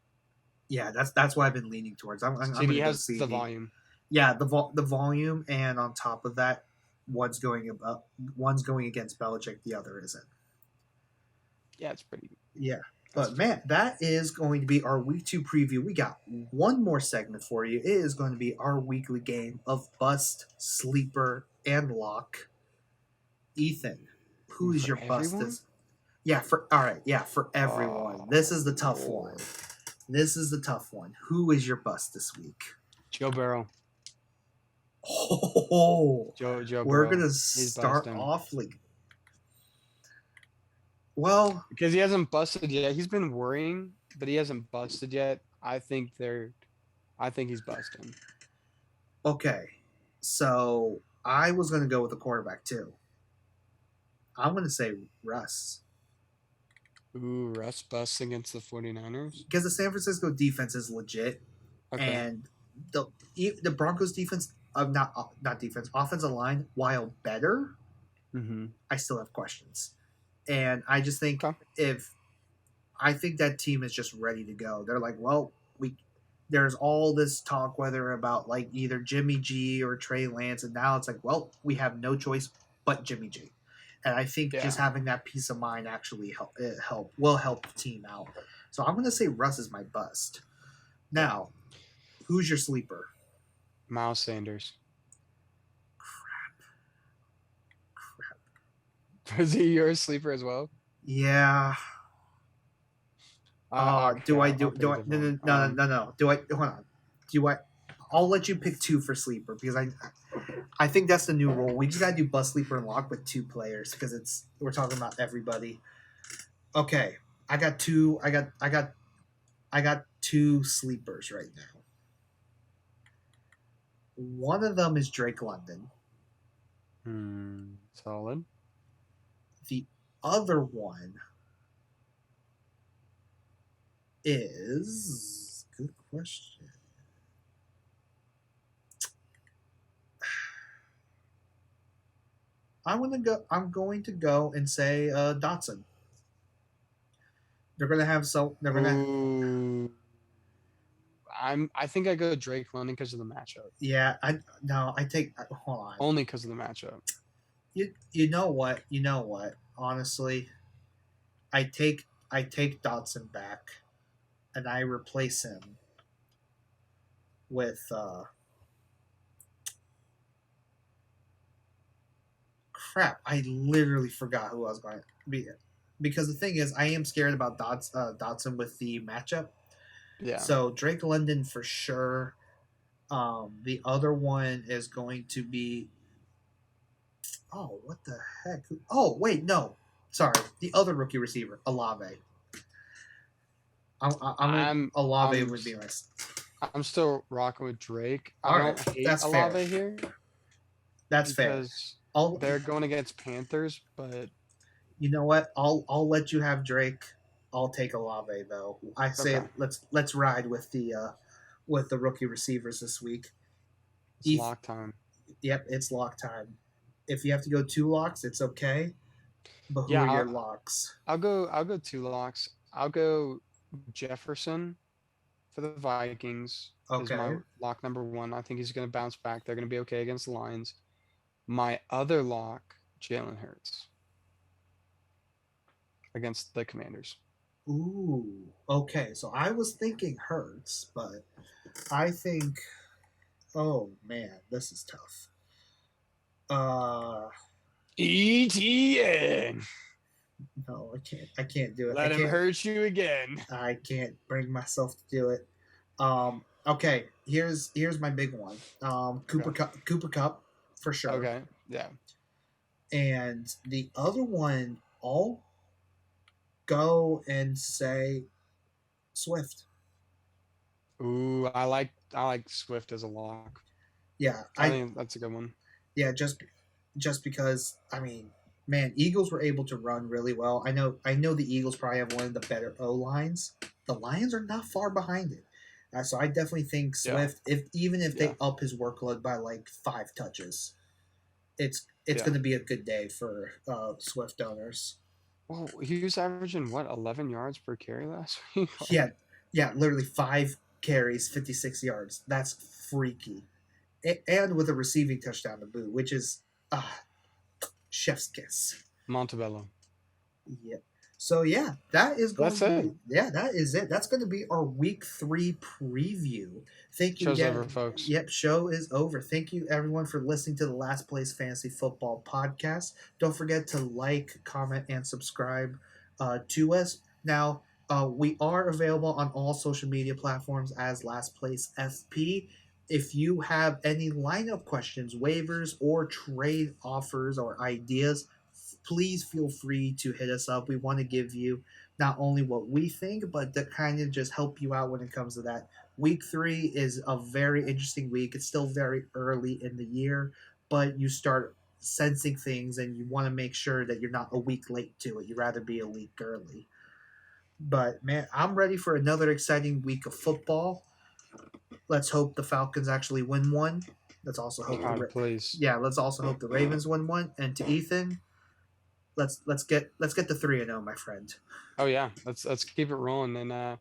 Yeah, that's what I've been leaning towards. CD has the volume. Yeah, the volume, and on top of that, one's going against Belichick, the other isn't. Yeah, it's pretty. Yeah, but man, that is going to be our week 2 preview. We got one more segment for you. It is going to be our weekly game of bust, sleeper, and lock. Ethan, who is your bust? For everyone. This is the tough one. Who is your bust this week? Joe Burrow. Oh, Joe we're Burrow. Gonna start off like. Well, because he hasn't busted yet. He's been worrying, but he hasn't busted yet. I think he's busting. Okay, so I was going to go with the quarterback too. I'm going to say Russ. Ooh, Russ busts against the 49ers? Because the San Francisco defense is legit. Okay. And the Broncos defense, not defense, offensive line, while better, I still have questions. And I just think I think that team is just ready to go. They're like, well, there's all this talk whether about like either Jimmy G or Trey Lance, and now it's like, well, we have no choice but Jimmy G. And I think just having that peace of mind actually will help the team out. So I'm going to say Russ is my bust. Now, who's your sleeper? Miles Sanders. Crap. Is he your sleeper as well? Yeah. No. Hold on. I'll let you pick 2 for sleeper because I think that's the new rule. We just gotta do bust, sleeper, and lock with 2 players because we're talking about everybody. Okay, I got 2. I got 2 sleepers right now. One of them is Drake London. Solid. The other one is good question. I'm going to go and say Dotson. They're gonna have I think I go Drake London because of the matchup. Yeah, hold on. Only because of the matchup. You know what? Honestly, I take Dotson back, and I replace him with crap. I literally forgot who I was going to be. Because the thing is, I am scared about Dotson with the matchup. Yeah. So Drake London for sure. The other one is going to be. Oh, what the heck? Oh, wait, no. Sorry, the other rookie receiver, Olave. Olave would be my. I'm still rocking with Drake. I don't hate Olave here. That's fair. They're going against Panthers, but you know what? I'll let you have Drake. I'll take Olave though. I say let's ride with the rookie receivers this week. It's lock time. Yep, it's lock time. If you have to go 2 locks, it's okay. But who are your locks? I'll go 2 locks. I'll go Jefferson for the Vikings. Okay. Is my lock number 1. I think he's going to bounce back. They're going to be okay against the Lions. My other lock, Jalen Hurts against the Commanders. Ooh, okay. So I was thinking Hurts, but I think, oh man, this is tough. ETN. No, I can't. I can't do it. Let him hurt you again. I can't bring myself to do it. Okay, here's my big one. Cooper Cup for sure. Okay, yeah. And the other one, I'll go and say Swift. Ooh, I like Swift as a lock. Yeah, I think that's a good one. Yeah, just because man, Eagles were able to run really well. I know the Eagles probably have one of the better O lines. The Lions are not far behind it. So I definitely think Swift, even if they up his workload by like 5 touches, it's going to be a good day for Swift owners. Well, he was averaging what 11 yards per carry last week. yeah, literally 5 carries, 56 yards. That's freaky, and with a receiving touchdown to boot, which is chef's kiss. Montebello. Yep. So yeah, that is going That's to it. be that is it. That's going to be our week 3 preview. Thank you. Show's over, folks. Yep, show is over. Thank you everyone for listening to the Last Place Fantasy Football podcast. Don't forget to like, comment, and subscribe to us. Now, we are available on all social media platforms as Last Place FP. If you have any lineup questions, waivers, or trade offers or ideas, please feel free to hit us up. We want to give you not only what we think, but to kind of just help you out when it comes to that. Week 3 is a very interesting week. It's still very early in the year, but you start sensing things and you want to make sure that you're not a week late to it. You'd rather be a week early. But, man, I'm ready for another exciting week of football. Let's hope the Falcons actually win one. Let's also hope let's also hope the Ravens win one. And to Ethan, let's get the 3-0, my friend. Oh yeah, let's keep it rolling. And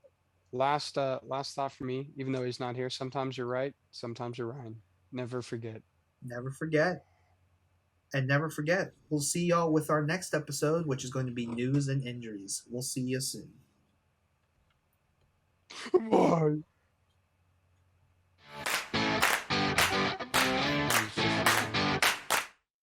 last thought for me, even though he's not here, sometimes you're right, sometimes you're right. Never forget. Never forget. And never forget. We'll see y'all with our next episode, which is going to be news and injuries. We'll see you soon. Bye.